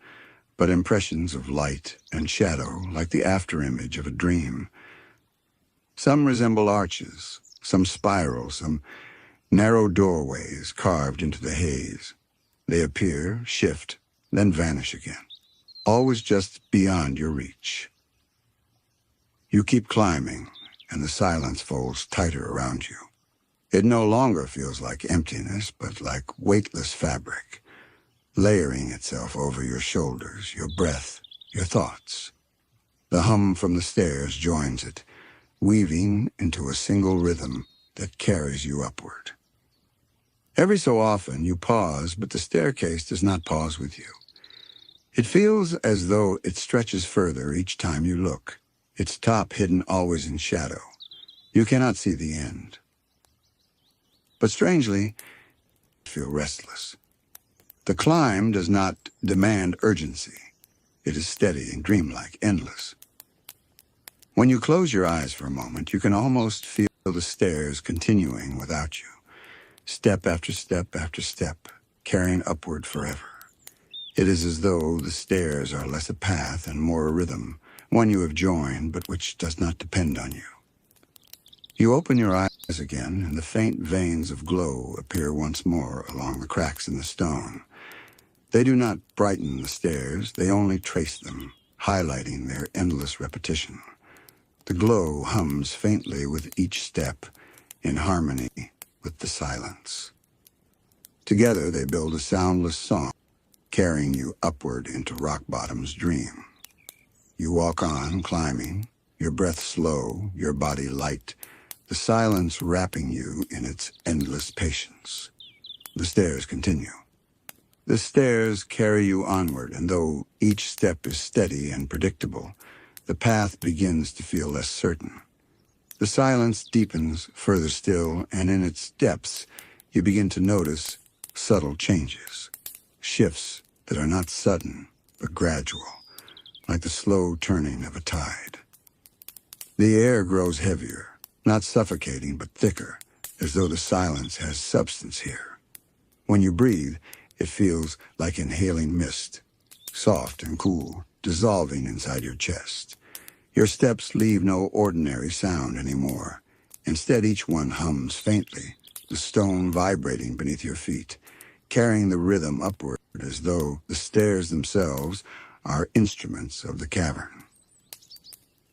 but impressions of light and shadow, like the afterimage of a dream. Some resemble arches, some spirals, some narrow doorways carved into the haze. They appear, shift, then vanish again, always just beyond your reach. You keep climbing, and the silence folds tighter around you. It no longer feels like emptiness, but like weightless fabric, layering itself over your shoulders, your breath, your thoughts. The hum from the stairs joins it, weaving into a single rhythm that carries you upward. Every so often you pause, but the staircase does not pause with you. It feels as though it stretches further each time you look, its top hidden always in shadow. You cannot see the end. But strangely, you feel restless. The climb does not demand urgency. It is steady and dreamlike, endless. When you close your eyes for a moment, you can almost feel the stairs continuing without you, step after step after step, carrying upward forever. It is as though the stairs are less a path and more a rhythm, one you have joined but which does not depend on you. You open your eyes again, and the faint veins of glow appear once more along the cracks in the stone. They do not brighten the stairs, they only trace them, highlighting their endless repetition. The glow hums faintly with each step, in harmony with the silence. Together they build a soundless song, carrying you upward into rock bottom's dream. You walk on, climbing, your breath slow, your body light, the silence wrapping you in its endless patience. The stairs continue. The stairs carry you onward, and though each step is steady and predictable, the path begins to feel less certain. The silence deepens further still, and in its depths, you begin to notice subtle changes, shifts that are not sudden, but gradual, like the slow turning of a tide. The air grows heavier, not suffocating, but thicker, as though the silence has substance here. When you breathe, it feels like inhaling mist, soft and cool, dissolving inside your chest. Your steps leave no ordinary sound anymore. Instead, each one hums faintly, the stone vibrating beneath your feet, carrying the rhythm upward as though the stairs themselves are instruments of the cavern.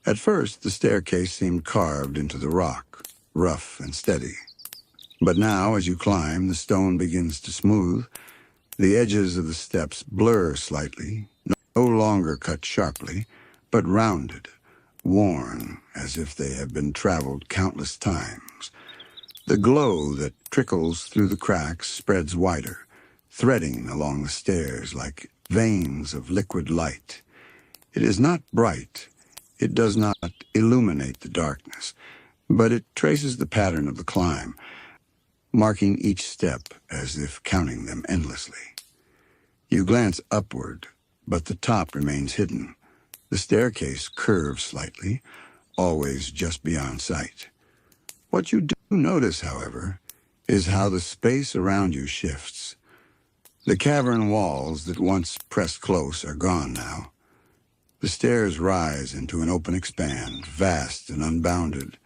At first, the staircase seemed carved into the rock, rough and steady. But now, as you climb, the stone begins to smooth. The edges of the steps blur slightly, no longer cut sharply, but rounded, worn as if they have been traveled countless times. The glow that trickles through the cracks spreads wider, threading along the stairs like veins of liquid light. It is not bright. It does not illuminate the darkness, but it traces the pattern of the climb, marking each step as if counting them endlessly. You glance upward, but the top remains hidden. The staircase curves slightly, always just beyond sight. What you do notice, however, is how the space around you shifts. The cavern walls that once pressed close are gone now. The stairs rise into an open expanse, vast and unbounded.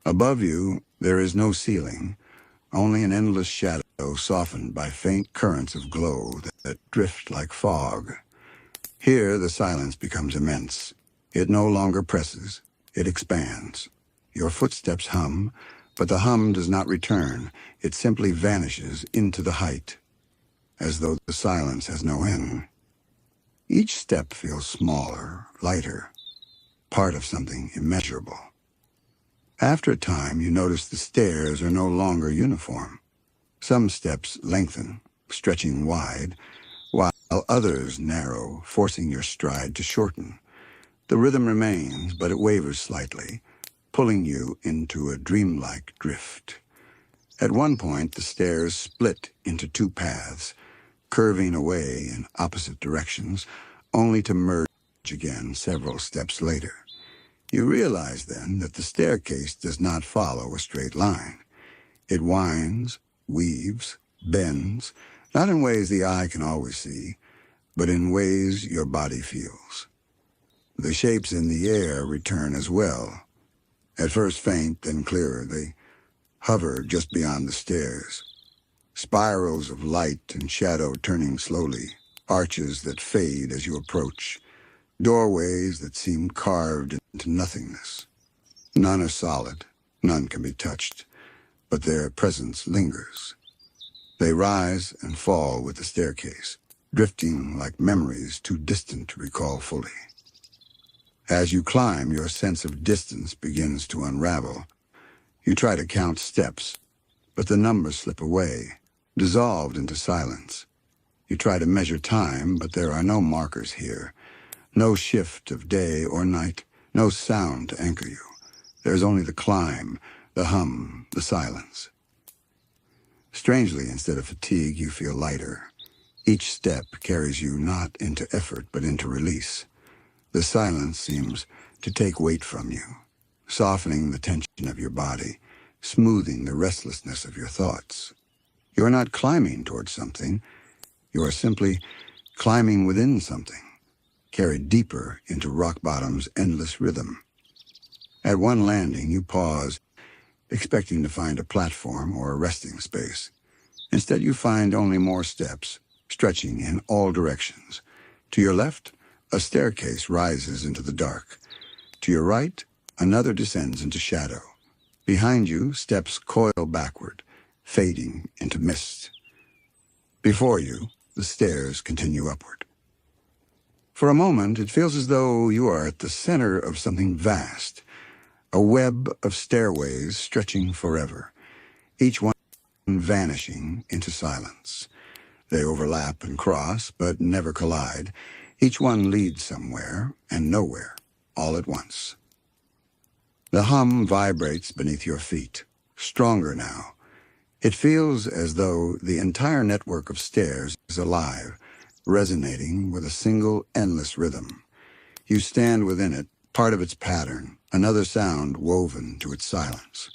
Above you, there is no ceiling, only an endless shadow softened by faint currents of glow that drift like fog. Here, the silence becomes immense. It no longer presses, it expands. Your footsteps hum, but the hum does not return. It simply vanishes into the height, as though the silence has no end. Each step feels smaller, lighter, part of something immeasurable. After a time, you notice the stairs are no longer uniform. Some steps lengthen, stretching wide, while others narrow, forcing your stride to shorten. The rhythm remains, but it wavers slightly, pulling you into a dreamlike drift. At one point, the stairs split into two paths, curving away in opposite directions, only to merge again several steps later. You realize then that the staircase does not follow a straight line. It winds, weaves, bends, not in ways the eye can always see, but in ways your body feels. The shapes in the air return as well. At first faint, then clearer, they hover just beyond the stairs. Spirals of light and shadow turning slowly, arches that fade as you approach, doorways that seem carved into nothingness. None are solid, none can be touched, but their presence lingers. They rise and fall with the staircase, drifting like memories too distant to recall fully. As you climb, your sense of distance begins to unravel. You try to count steps, but the numbers slip away, dissolved into silence. You try to measure time, but there are no markers here. No shift of day or night, no sound to anchor you. There's only the climb, the hum, the silence. Strangely, instead of fatigue, you feel lighter. Each step carries you not into effort, but into release. The silence seems to take weight from you, softening the tension of your body, smoothing the restlessness of your thoughts. You are not climbing towards something. You are simply climbing within something, carried deeper into rock bottom's endless rhythm. At one landing, you pause, expecting to find a platform or a resting space. Instead, you find only more steps, stretching in all directions. To your left, a staircase rises into the dark. To your right, another descends into shadow. Behind you, steps coil backward, fading into mist. Before you, the stairs continue upward. For a moment, it feels as though you are at the center of something vast, a web of stairways stretching forever, each one vanishing into silence. They overlap and cross, but never collide. Each one leads somewhere and nowhere, all at once. The hum vibrates beneath your feet, stronger now. It feels as though the entire network of stairs is alive, resonating with a single endless rhythm. You stand within it, part of its pattern, another sound woven to its silence.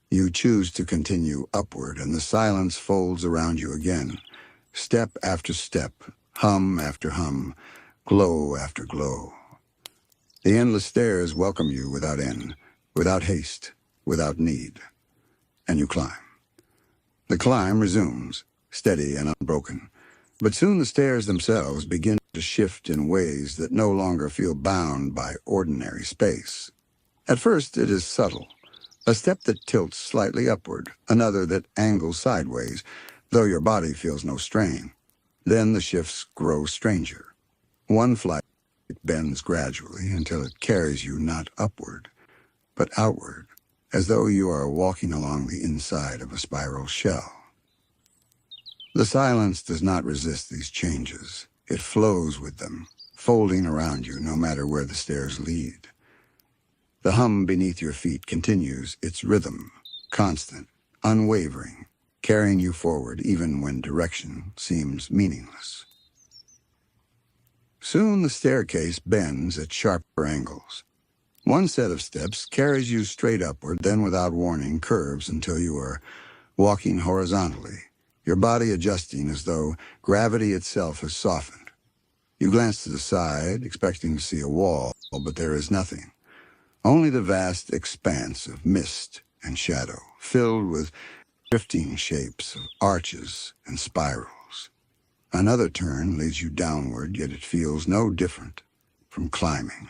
You choose to continue upward, and the silence folds around you again, step after step, hum after hum, glow after glow. The endless stairs welcome you without end, without haste, without need. And you climb. The climb resumes, steady and unbroken. But soon the stairs themselves begin to shift in ways that no longer feel bound by ordinary space. At first, it is subtle. A step that tilts slightly upward, another that angles sideways, though your body feels no strain. Then the shifts grow stranger. One flight bends gradually until it carries you not upward, but outward, as though you are walking along the inside of a spiral shell. The silence does not resist these changes. It flows with them, folding around you no matter where the stairs lead. The hum beneath your feet continues its rhythm, constant, unwavering, carrying you forward even when direction seems meaningless. Soon the staircase bends at sharper angles. One set of steps carries you straight upward, then without warning curves until you are walking horizontally, your body adjusting as though gravity itself has softened. You glance to the side, expecting to see a wall, but there is nothing. Only the vast expanse of mist and shadow, filled with drifting shapes of arches and spirals. Another turn leads you downward, yet it feels no different from climbing.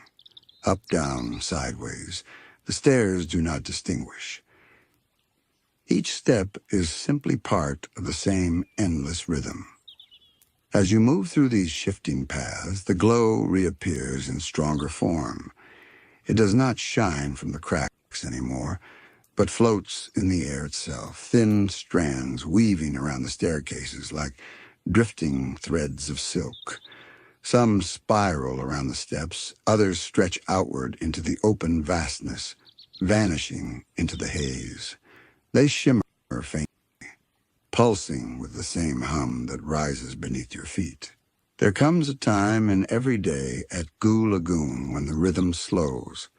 Up, down, sideways, the stairs do not distinguish. Each step is simply part of the same endless rhythm. As you move through these shifting paths, the glow reappears in stronger form. It does not shine from the cracks anymore, but floats in the air itself, thin strands weaving around the staircases like drifting threads of silk. Some spiral around the steps, others stretch outward into the open vastness, vanishing into the haze. They shimmer faintly, pulsing with the same hum that rises beneath your feet. There comes a time in every day at Goo Lagoon when the rhythm slows,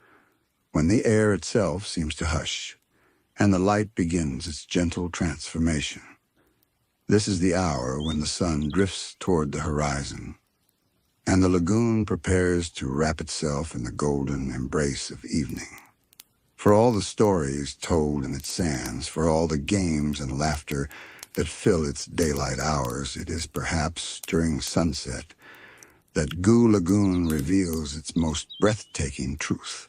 when the air itself seems to hush, and the light begins its gentle transformation. This is the hour when the sun drifts toward the horizon, and the lagoon prepares to wrap itself in the golden embrace of evening. For all the stories told in its sands, for all the games and laughter that fill its daylight hours, it is perhaps during sunset that Goo Lagoon reveals its most breathtaking truth,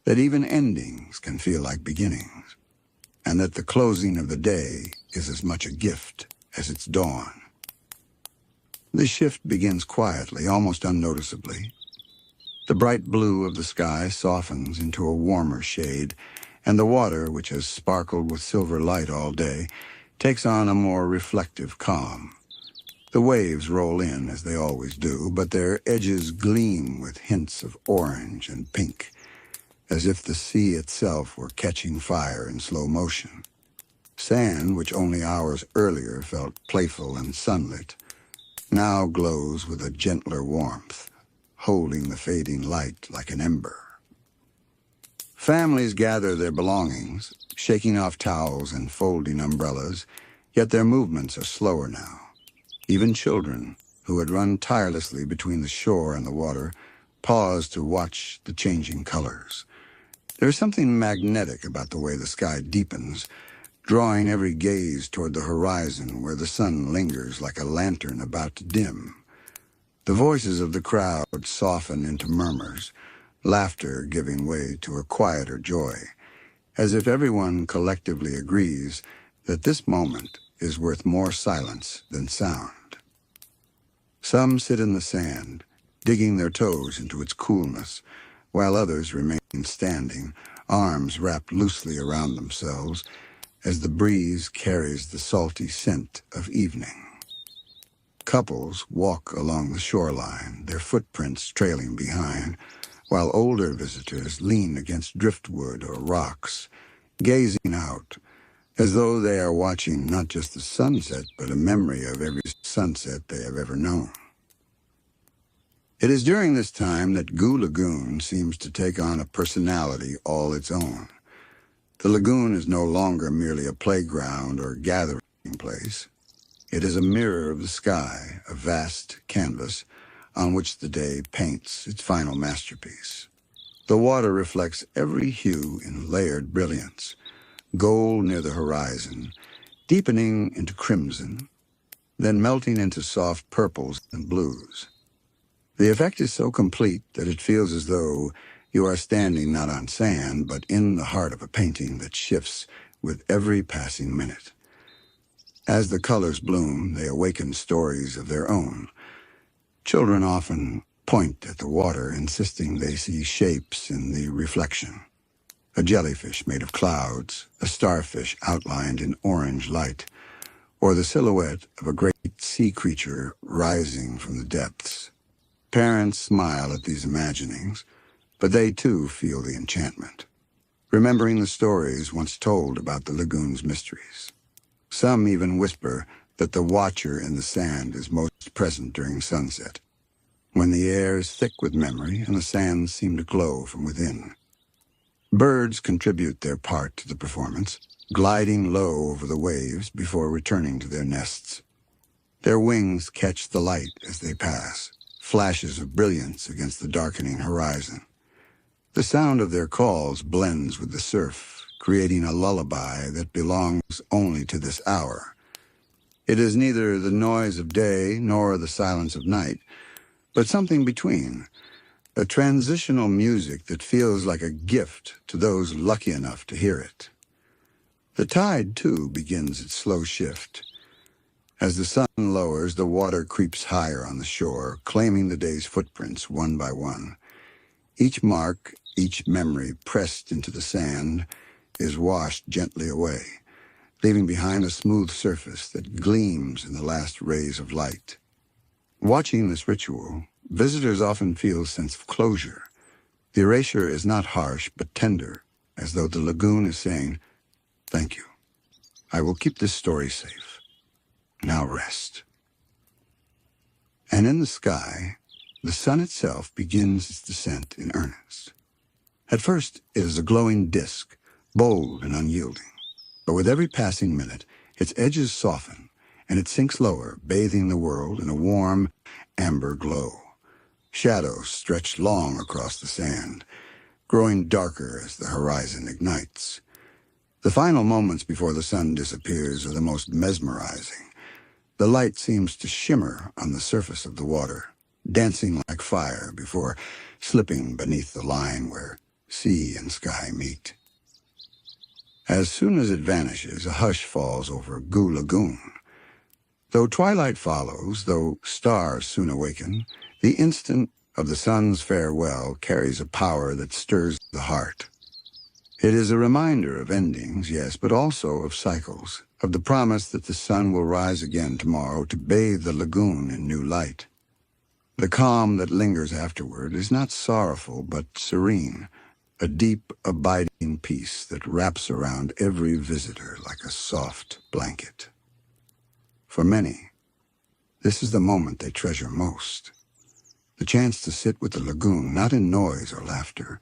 that even endings can feel like beginnings, and that the closing of the day is as much a gift as its dawn. The shift begins quietly, almost unnoticeably. The bright blue of the sky softens into a warmer shade, and the water, which has sparkled with silver light all day, takes on a more reflective calm. The waves roll in, as they always do, but their edges gleam with hints of orange and pink, as if the sea itself were catching fire in slow motion. Sand, which only hours earlier felt playful and sunlit, now glows with a gentler warmth, holding the fading light like an ember. Families gather their belongings, shaking off towels and folding umbrellas, yet their movements are slower now. Even children, who had run tirelessly between the shore and the water, pause to watch the changing colors. There is something magnetic about the way the sky deepens, drawing every gaze toward the horizon where the sun lingers like a lantern about to dim. The voices of the crowd soften into murmurs, laughter giving way to a quieter joy, as if everyone collectively agrees that this moment is worth more silence than sound. Some sit in the sand, digging their toes into its coolness, while others remain standing, arms wrapped loosely around themselves, as the breeze carries the salty scent of evening. Couples walk along the shoreline, their footprints trailing behind, while older visitors lean against driftwood or rocks, gazing out, as though they are watching not just the sunset, but a memory of every sunset they have ever known. It is during this time that Goo Lagoon seems to take on a personality all its own. The lagoon is no longer merely a playground or gathering place. It is a mirror of the sky, a vast canvas on which the day paints its final masterpiece. The water reflects every hue in layered brilliance, gold near the horizon, deepening into crimson, then melting into soft purples and blues. The effect is so complete that it feels as though you are standing not on sand, but in the heart of a painting that shifts with every passing minute. As the colors bloom, they awaken stories of their own. Children often point at the water, insisting they see shapes in the reflection. A jellyfish made of clouds, a starfish outlined in orange light, or the silhouette of a great sea creature rising from the depths. Parents smile at these imaginings, but they too feel the enchantment, remembering the stories once told about the lagoon's mysteries. Some even whisper that the watcher in the sand is most present during sunset, when the air is thick with memory and the sands seem to glow from within. Birds contribute their part to the performance, gliding low over the waves before returning to their nests. Their wings catch the light as they pass, flashes of brilliance against the darkening horizon. The sound of their calls blends with the surf, creating a lullaby that belongs only to this hour. It is neither the noise of day nor the silence of night, but something between, a transitional music that feels like a gift to those lucky enough to hear it. The tide, too, begins its slow shift. As the sun lowers, the water creeps higher on the shore, claiming the day's footprints one by one. Each mark, each memory pressed into the sand, is washed gently away, leaving behind a smooth surface that gleams in the last rays of light. Watching this ritual, visitors often feel a sense of closure. The erasure is not harsh, but tender, as though the lagoon is saying, "Thank you. I will keep this story safe. Now rest." And in the sky, the sun itself begins its descent in earnest. At first, it is a glowing disk, bold and unyielding. But with every passing minute, its edges soften, and it sinks lower, bathing the world in a warm, amber glow. Shadows stretch long across the sand, growing darker as the horizon ignites. The final moments before the sun disappears are the most mesmerizing. The light seems to shimmer on the surface of the water, dancing like fire before slipping beneath the line where sea and sky meet. As soon as it vanishes, a hush falls over Goo Lagoon. Though twilight follows, though stars soon awaken, the instant of the sun's farewell carries a power that stirs the heart. It is a reminder of endings, yes, but also of cycles, of the promise that the sun will rise again tomorrow to bathe the lagoon in new light. The calm that lingers afterward is not sorrowful, but serene, a deep, abiding peace that wraps around every visitor like a soft blanket. For many, this is the moment they treasure most. The chance to sit with the lagoon, not in noise or laughter,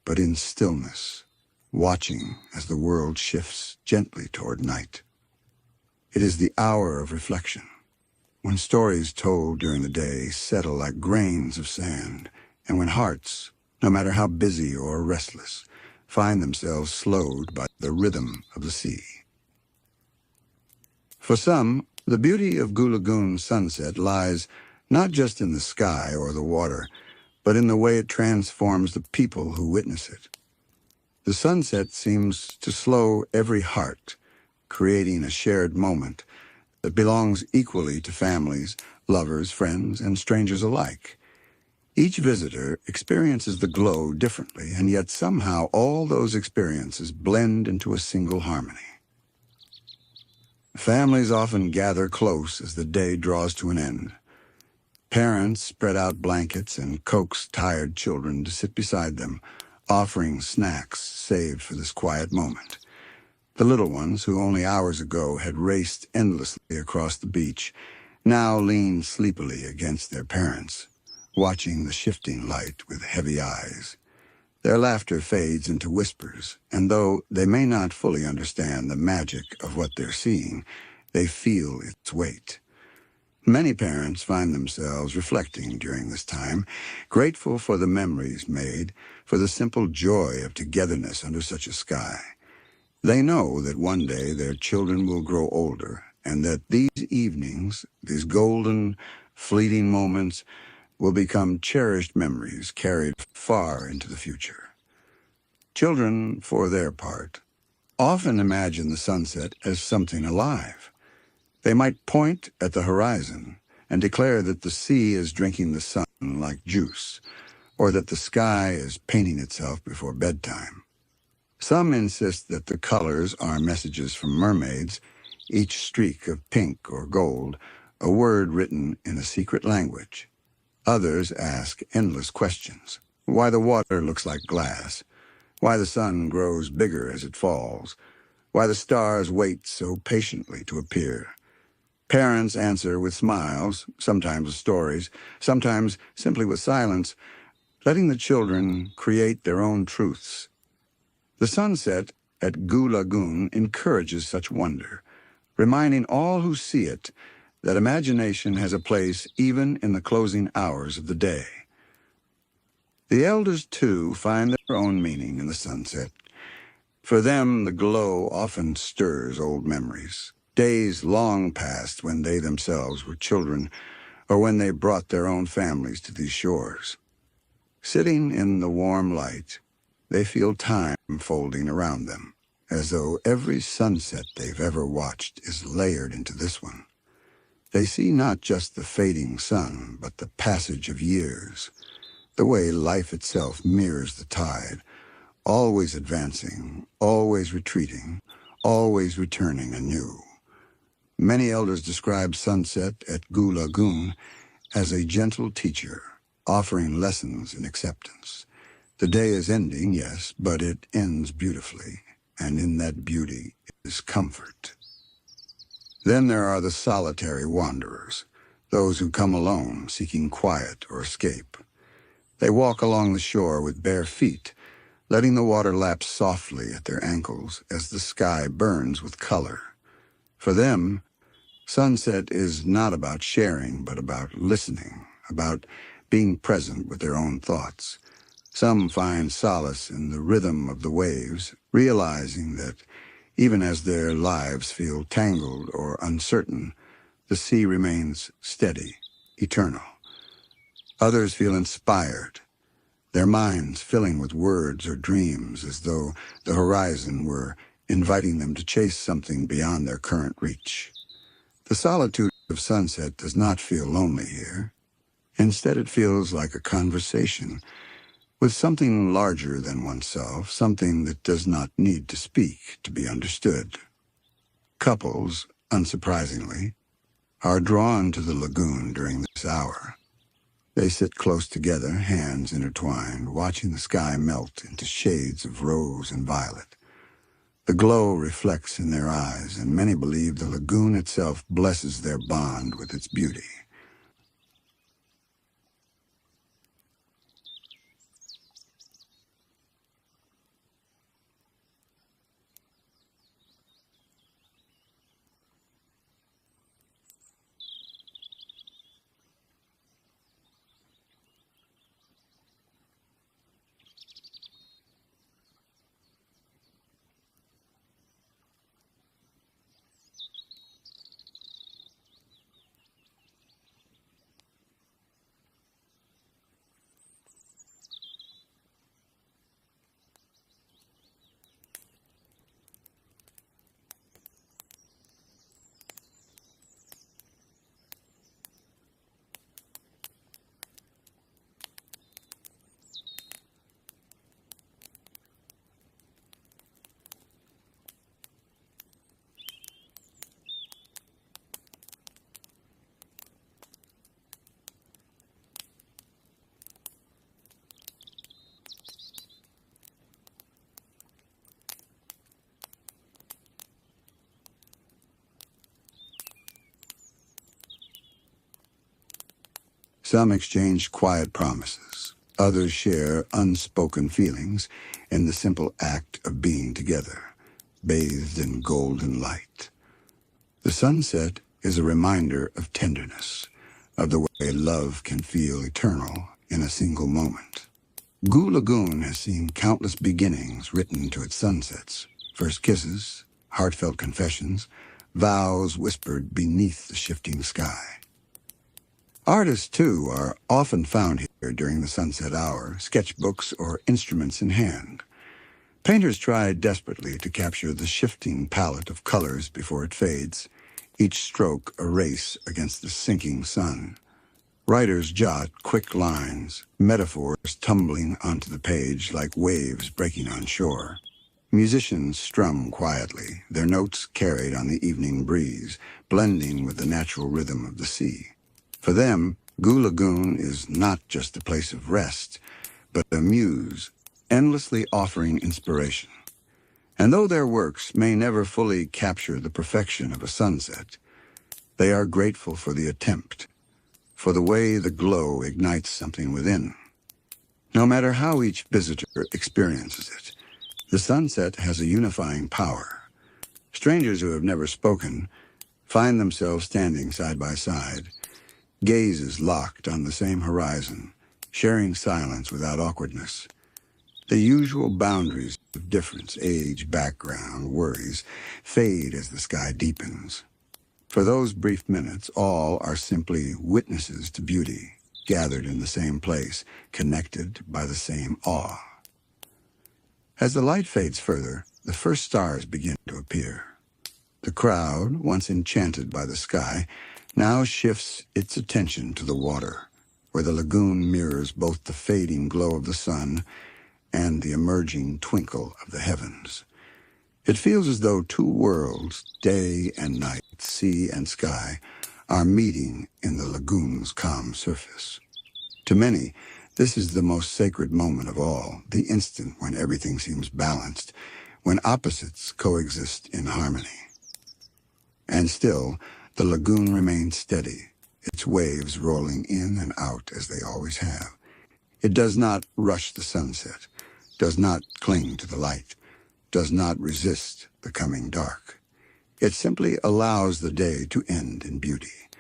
but in stillness, watching as the world shifts gently toward night. It is the hour of reflection, when stories told during the day settle like grains of sand, and when hearts, no matter how busy or restless, find themselves slowed by the rhythm of the sea. For some, the beauty of Goo Lagoon's sunset lies not just in the sky or the water, but in the way it transforms the people who witness it. The sunset seems to slow every heart, creating a shared moment that belongs equally to families, lovers, friends, and strangers alike. Each visitor experiences the glow differently, and yet somehow all those experiences blend into a single harmony. Families often gather close as the day draws to an end. Parents spread out blankets and coax tired children to sit beside them, offering snacks saved for this quiet moment. The little ones, who only hours ago had raced endlessly across the beach, now lean sleepily against their parents, watching the shifting light with heavy eyes. Their laughter fades into whispers, and though they may not fully understand the magic of what they're seeing, they feel its weight. Many parents find themselves reflecting during this time, grateful for the memories made, for the simple joy of togetherness under such a sky. They know that one day their children will grow older, and that these evenings, these golden, fleeting moments, will become cherished memories carried far into the future. Children, for their part, often imagine the sunset as something alive. They might point at the horizon and declare that the sea is drinking the sun like juice, or that the sky is painting itself before bedtime. Some insist that the colors are messages from mermaids, each streak of pink or gold, a word written in a secret language. Others ask endless questions: why the water looks like glass, why the sun grows bigger as it falls, why the stars wait so patiently to appear. Parents answer with smiles, sometimes with stories, sometimes simply with silence, letting the children create their own truths. The sunset at Goo Lagoon encourages such wonder, reminding all who see it that imagination has a place even in the closing hours of the day. The elders, too, find their own meaning in the sunset. For them, the glow often stirs old memories, days long past when they themselves were children, or when they brought their own families to these shores. Sitting in the warm light, they feel time folding around them, as though every sunset they've ever watched is layered into this one. They see not just the fading sun, but the passage of years, the way life itself mirrors the tide, always advancing, always retreating, always returning anew. Many elders describe sunset at Gu Lagoon as a gentle teacher, offering lessons in acceptance. The day is ending, yes, but it ends beautifully, and in that beauty is comfort. Then there are the solitary wanderers, those who come alone, seeking quiet or escape. They walk along the shore with bare feet, letting the water lap softly at their ankles as the sky burns with color. For them, sunset is not about sharing, but about listening, about being present with their own thoughts. Some find solace in the rhythm of the waves, realizing that even as their lives feel tangled or uncertain, the sea remains steady, eternal. Others feel inspired, their minds filling with words or dreams as though the horizon were inviting them to chase something beyond their current reach. The solitude of sunset does not feel lonely here. Instead, it feels like a conversation with something larger than oneself, something that does not need to speak to be understood. Couples, unsurprisingly, are drawn to the lagoon during this hour. They sit close together, hands intertwined, watching the sky melt into shades of rose and violet. The glow reflects in their eyes, and many believe the lagoon itself blesses their bond with its beauty. Some exchange quiet promises. Others share unspoken feelings in the simple act of being together, bathed in golden light. The sunset is a reminder of tenderness, of the way love can feel eternal in a single moment. Gu Lagoon has seen countless beginnings written to its sunsets. First kisses, heartfelt confessions, vows whispered beneath the shifting sky. Artists, too, are often found here during the sunset hour, sketchbooks or instruments in hand. Painters try desperately to capture the shifting palette of colors before it fades, each stroke a race against the sinking sun. Writers jot quick lines, metaphors tumbling onto the page like waves breaking on shore. Musicians strum quietly, their notes carried on the evening breeze, blending with the natural rhythm of the sea. For them, Gu Lagoon is not just a place of rest, but a muse, endlessly offering inspiration. And though their works may never fully capture the perfection of a sunset, they are grateful for the attempt, for the way the glow ignites something within. No matter how each visitor experiences it, the sunset has a unifying power. Strangers who have never spoken find themselves standing side by side, gazes locked on the same horizon, sharing silence without awkwardness. The usual boundaries of difference, age, background, worries, fade as the sky deepens. For those brief minutes, all are simply witnesses to beauty, gathered in the same place, connected by the same awe. As the light fades further, the first stars begin to appear. The crowd, once enchanted by the sky, now shifts its attention to the water, where the lagoon mirrors both the fading glow of the sun and the emerging twinkle of the heavens. It feels as though two worlds, day and night, sea and sky, are meeting in the lagoon's calm surface. To many, this is the most sacred moment of all, the instant when everything seems balanced, when opposites coexist in harmony. And still, the lagoon remains steady, its waves rolling in and out as they always have. It does not rush the sunset, does not cling to the light, does not resist the coming dark. It simply allows the day to end in beauty,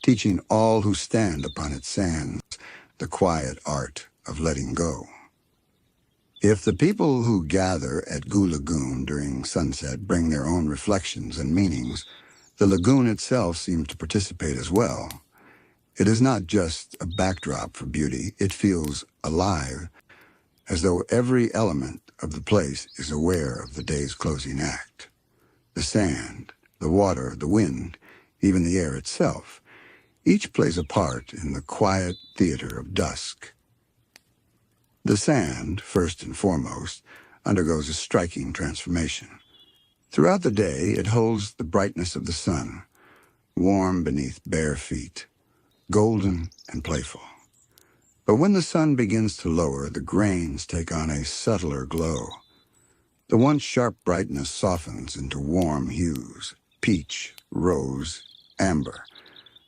teaching all who stand upon its sands the quiet art of letting go. If the people who gather at Goo Lagoon during sunset bring their own reflections and meanings, the lagoon itself seems to participate as well. It is not just a backdrop for beauty, it feels alive, as though every element of the place is aware of the day's closing act. The sand, the water, the wind, even the air itself, each plays a part in the quiet theater of dusk. The sand, first and foremost, undergoes a striking transformation. Throughout the day, it holds the brightness of the sun, warm beneath bare feet, golden and playful. But when the sun begins to lower, the grains take on a subtler glow. The once sharp brightness softens into warm hues, peach, rose, amber,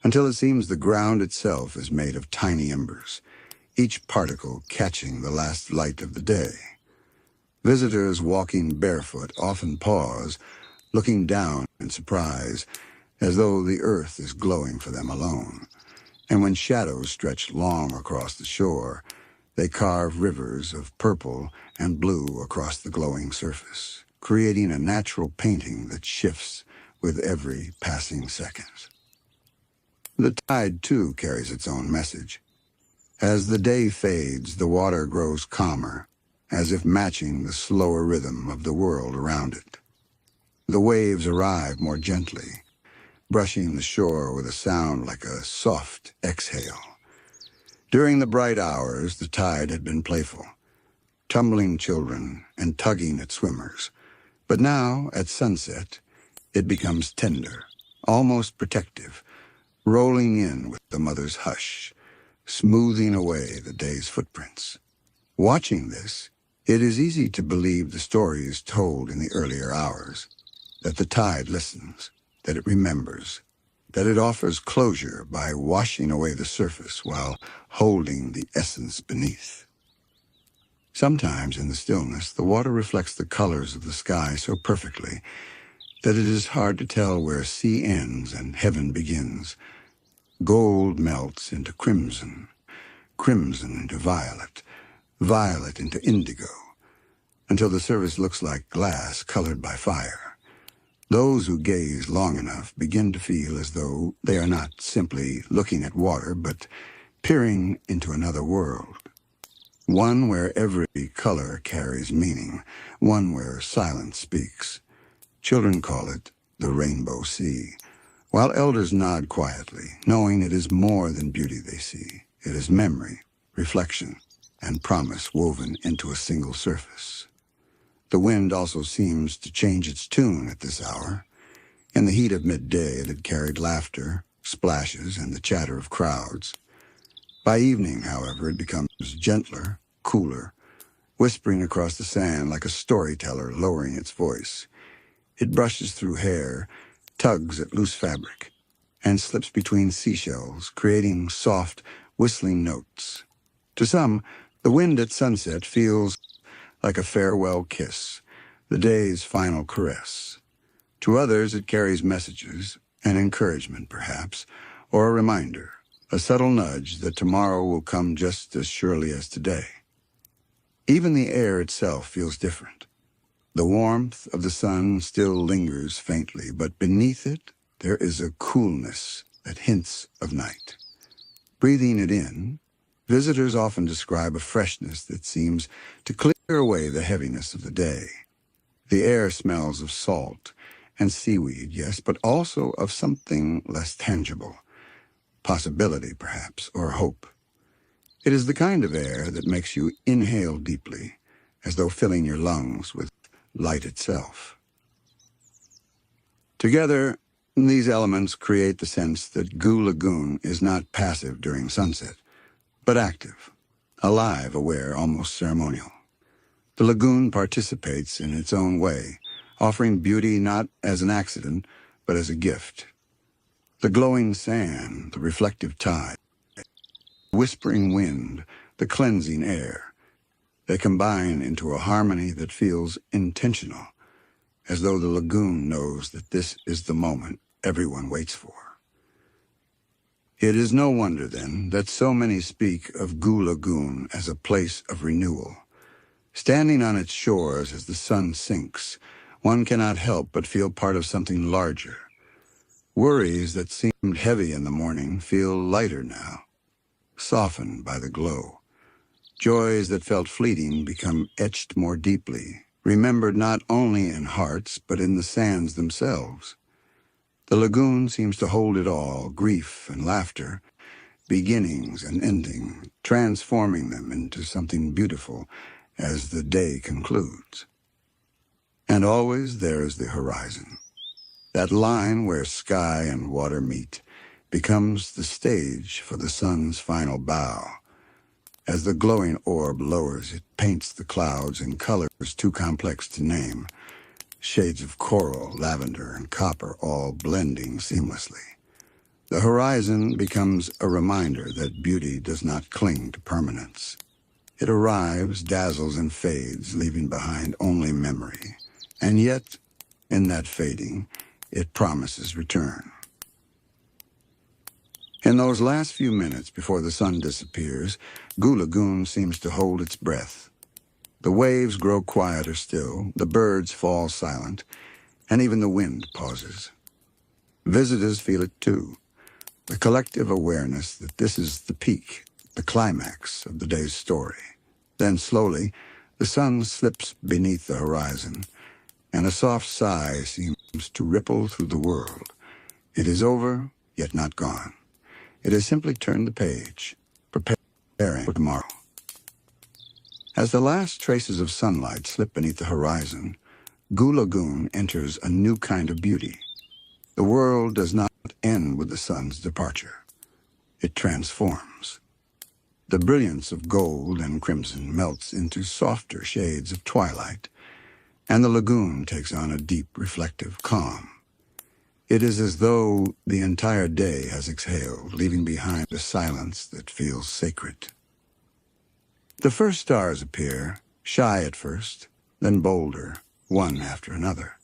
until it seems the ground itself is made of tiny embers, each particle catching the last light of the day. Visitors walking barefoot often pause, looking down in surprise, as though the earth is glowing for them alone. And when shadows stretch long across the shore, they carve rivers of purple and blue across the glowing surface, creating a natural painting that shifts with every passing second. The tide, too, carries its own message. As the day fades, the water grows calmer, as if matching the slower rhythm of the world around it. The waves arrive more gently, brushing the shore with a sound like a soft exhale. During the bright hours, the tide had been playful, tumbling children and tugging at swimmers. But now, at sunset, it becomes tender, almost protective, rolling in with the mother's hush, smoothing away the day's footprints. Watching this, it is easy to believe the stories told in the earlier hours, that the tide listens, that it remembers, that it offers closure by washing away the surface while holding the essence beneath. Sometimes in the stillness, the water reflects the colors of the sky so perfectly that it is hard to tell where sea ends and heaven begins. Gold melts into crimson, crimson into violet, violet into indigo, until the surface looks like glass colored by fire. Those who gaze long enough begin to feel as though they are not simply looking at water, but peering into another world. One where every color carries meaning, one where silence speaks. Children call it the Rainbow Sea, while elders nod quietly, knowing it is more than beauty they see. It is memory, reflection, and promise woven into a single surface. The wind also seems to change its tune at this hour. In the heat of midday, it had carried laughter, splashes, and the chatter of crowds. By evening, however, it becomes gentler, cooler, whispering across the sand like a storyteller lowering its voice. It brushes through hair, tugs at loose fabric, and slips between seashells, creating soft, whistling notes. To some, the wind at sunset feels like a farewell kiss, the day's final caress. To others, it carries messages, an encouragement perhaps, or a reminder, a subtle nudge that tomorrow will come just as surely as today. Even the air itself feels different. The warmth of the sun still lingers faintly, but beneath it, there is a coolness that hints of night. Breathing it in, visitors often describe a freshness that seems to clear away the heaviness of the day. The air smells of salt and seaweed, yes, but also of something less tangible, possibility perhaps, or hope. It is the kind of air that makes you inhale deeply, as though filling your lungs with light itself. Together, these elements create the sense that Goo Lagoon is not passive during sunset, but active, alive, aware, almost ceremonial. The lagoon participates in its own way, offering beauty not as an accident, but as a gift. The glowing sand, the reflective tide, the whispering wind, the cleansing air, they combine into a harmony that feels intentional, as though the lagoon knows that this is the moment everyone waits for. It is no wonder, then, that so many speak of Goo Lagoon as a place of renewal. Standing on its shores as the sun sinks, one cannot help but feel part of something larger. Worries that seemed heavy in the morning feel lighter now, softened by the glow. Joys that felt fleeting become etched more deeply, remembered not only in hearts, but in the sands themselves. The lagoon seems to hold it all, grief and laughter, beginnings and ending, transforming them into something beautiful as the day concludes. And always there is the horizon. That line where sky and water meet becomes the stage for the sun's final bow. As the glowing orb lowers, it paints the clouds in colors too complex to name, shades of coral, lavender, and copper all blending seamlessly. The horizon becomes a reminder that beauty does not cling to permanence. It arrives, dazzles, and fades, leaving behind only memory. And yet, in that fading, it promises return. In those last few minutes before the sun disappears, Goo Lagoon seems to hold its breath. The waves grow quieter still, the birds fall silent, and even the wind pauses. Visitors feel it too, the collective awareness that this is the peak, the climax of the day's story. Then slowly, the sun slips beneath the horizon, and a soft sigh seems to ripple through the world. It is over, yet not gone. It has simply turned the page, preparing for tomorrow. As the last traces of sunlight slip beneath the horizon, Goo Lagoon enters a new kind of beauty. The world does not end with the sun's departure. It transforms. The brilliance of gold and crimson melts into softer shades of twilight, and the lagoon takes on a deep, reflective calm. It is as though the entire day has exhaled, leaving behind a silence that feels sacred. The first stars appear, shy at first, then bolder, one after another.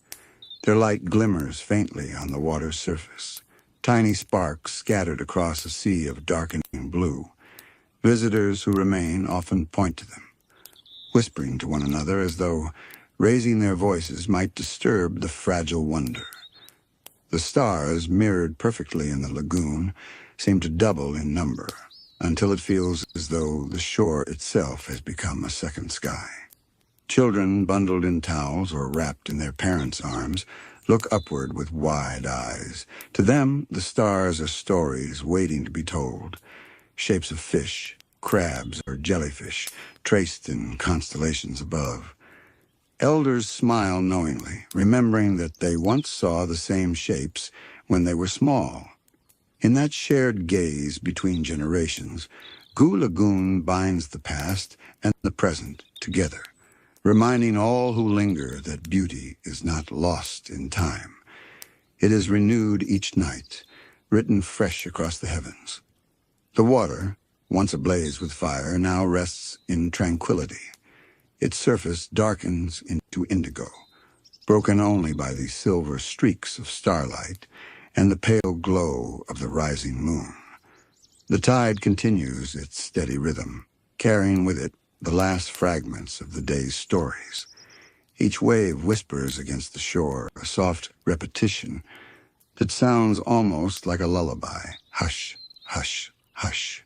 Their light glimmers faintly on the water's surface, tiny sparks scattered across a sea of darkening blue. Visitors who remain often point to them, whispering to one another as though raising their voices might disturb the fragile wonder. The stars, mirrored perfectly in the lagoon, seem to double in number, until it feels as though the shore itself has become a second sky. Children, bundled in towels or wrapped in their parents' arms, look upward with wide eyes. To them, the stars are stories waiting to be told, shapes of fish, crabs, or jellyfish, traced in constellations above. Elders smile knowingly, remembering that they once saw the same shapes when they were small. In that shared gaze between generations, Goo Lagoon binds the past and the present together, reminding all who linger that beauty is not lost in time. It is renewed each night, written fresh across the heavens. The water, once ablaze with fire, now rests in tranquility. Its surface darkens into indigo, broken only by the silver streaks of starlight and the pale glow of the rising moon. The tide continues its steady rhythm, carrying with it the last fragments of the day's stories. Each wave whispers against the shore, a soft repetition that sounds almost like a lullaby. Hush, hush, hush.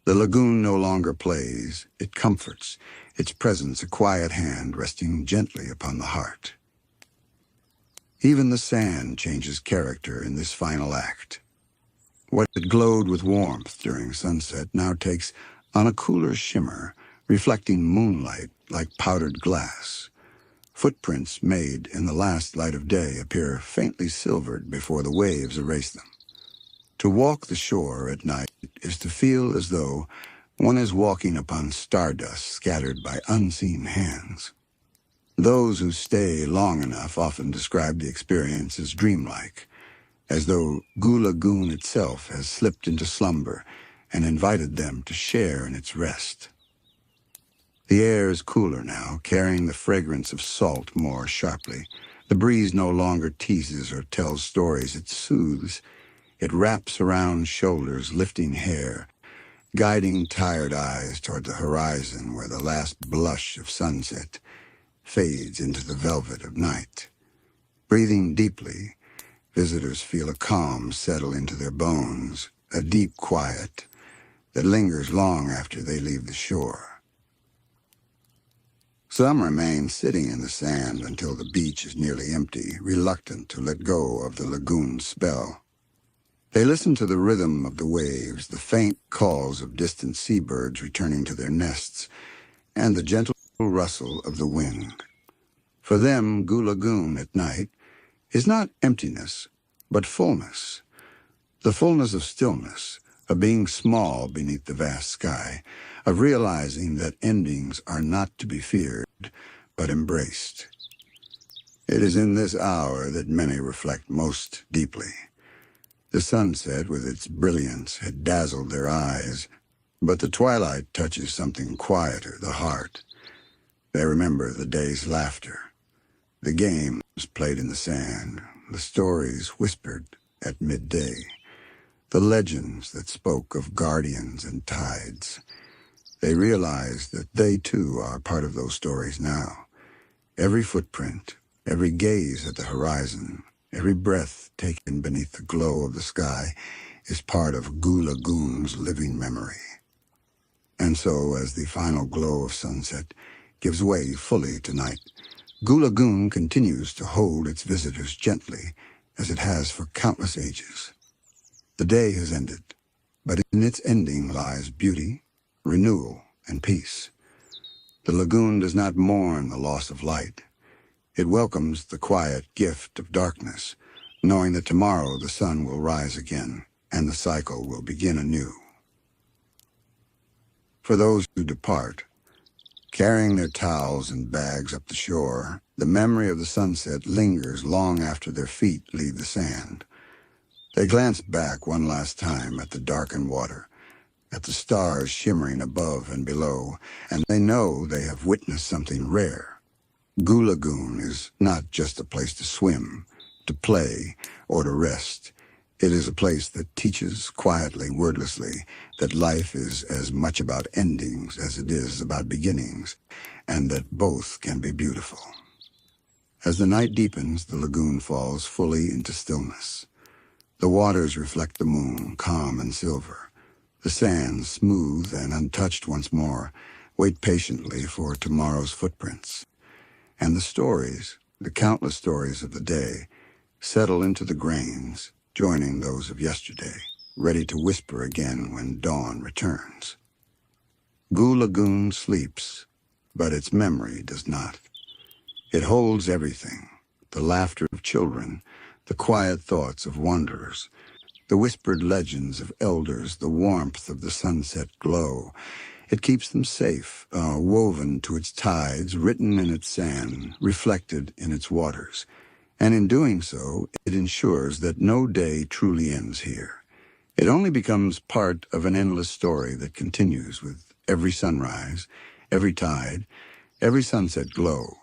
The lagoon no longer plays, it comforts, its presence a quiet hand resting gently upon the heart. Even the sand changes character in this final act. What had glowed with warmth during sunset now takes on a cooler shimmer, reflecting moonlight like powdered glass. Footprints made in the last light of day appear faintly silvered before the waves erase them. To walk the shore at night is to feel as though one is walking upon stardust scattered by unseen hands. Those who stay long enough often describe the experience as dreamlike, as though Goo Lagoon itself has slipped into slumber and invited them to share in its rest. The air is cooler now, carrying the fragrance of salt more sharply. The breeze no longer teases or tells stories, it soothes. It wraps around shoulders, lifting hair, guiding tired eyes toward the horizon where the last blush of sunset fades into the velvet of night. Breathing deeply, visitors feel a calm settle into their bones, a deep quiet that lingers long after they leave the shore. Some remain sitting in the sand until the beach is nearly empty, reluctant to let go of the lagoon's spell. They listen to the rhythm of the waves, the faint calls of distant seabirds returning to their nests, and the gentle rustle of the wind. For them, Goo Lagoon at night is not emptiness, but fullness. The fullness of stillness, of being small beneath the vast sky, of realizing that endings are not to be feared, but embraced. It is in this hour that many reflect most deeply. The sunset, with its brilliance, had dazzled their eyes, but the twilight touches something quieter, the heart. They remember the day's laughter, the games played in the sand, the stories whispered at midday, the legends that spoke of guardians and tides. They realize that they too are part of those stories now. Every footprint, every gaze at the horizon, every breath taken beneath the glow of the sky is part of Goo Lagoon's living memory. And so, as the final glow of sunset gives way fully tonight, Goo Lagoon continues to hold its visitors gently, as it has for countless ages. The day has ended, but in its ending lies beauty, renewal, and peace. The lagoon does not mourn the loss of light. It welcomes the quiet gift of darkness, knowing that tomorrow the sun will rise again, and the cycle will begin anew. For those who depart, carrying their towels and bags up the shore, the memory of the sunset lingers long after their feet leave the sand. They glance back one last time at the darkened water, at the stars shimmering above and below, and they know they have witnessed something rare. Goo Lagoon is not just a place to swim, to play, or to rest. It is a place that teaches quietly, wordlessly, that life is as much about endings as it is about beginnings, and that both can be beautiful. As the night deepens, the lagoon falls fully into stillness. The waters reflect the moon, calm and silver. The sands, smooth and untouched once more, wait patiently for tomorrow's footprints. And the stories, the countless stories of the day, settle into the grains, joining those of yesterday, ready to whisper again when dawn returns. Goo Lagoon sleeps, but its memory does not. It holds everything, the laughter of children, the quiet thoughts of wanderers, the whispered legends of elders, the warmth of the sunset glow. It keeps them safe, woven to its tides, written in its sand, reflected in its waters. And in doing so, it ensures that no day truly ends here. It only becomes part of an endless story that continues with every sunrise, every tide, every sunset glow,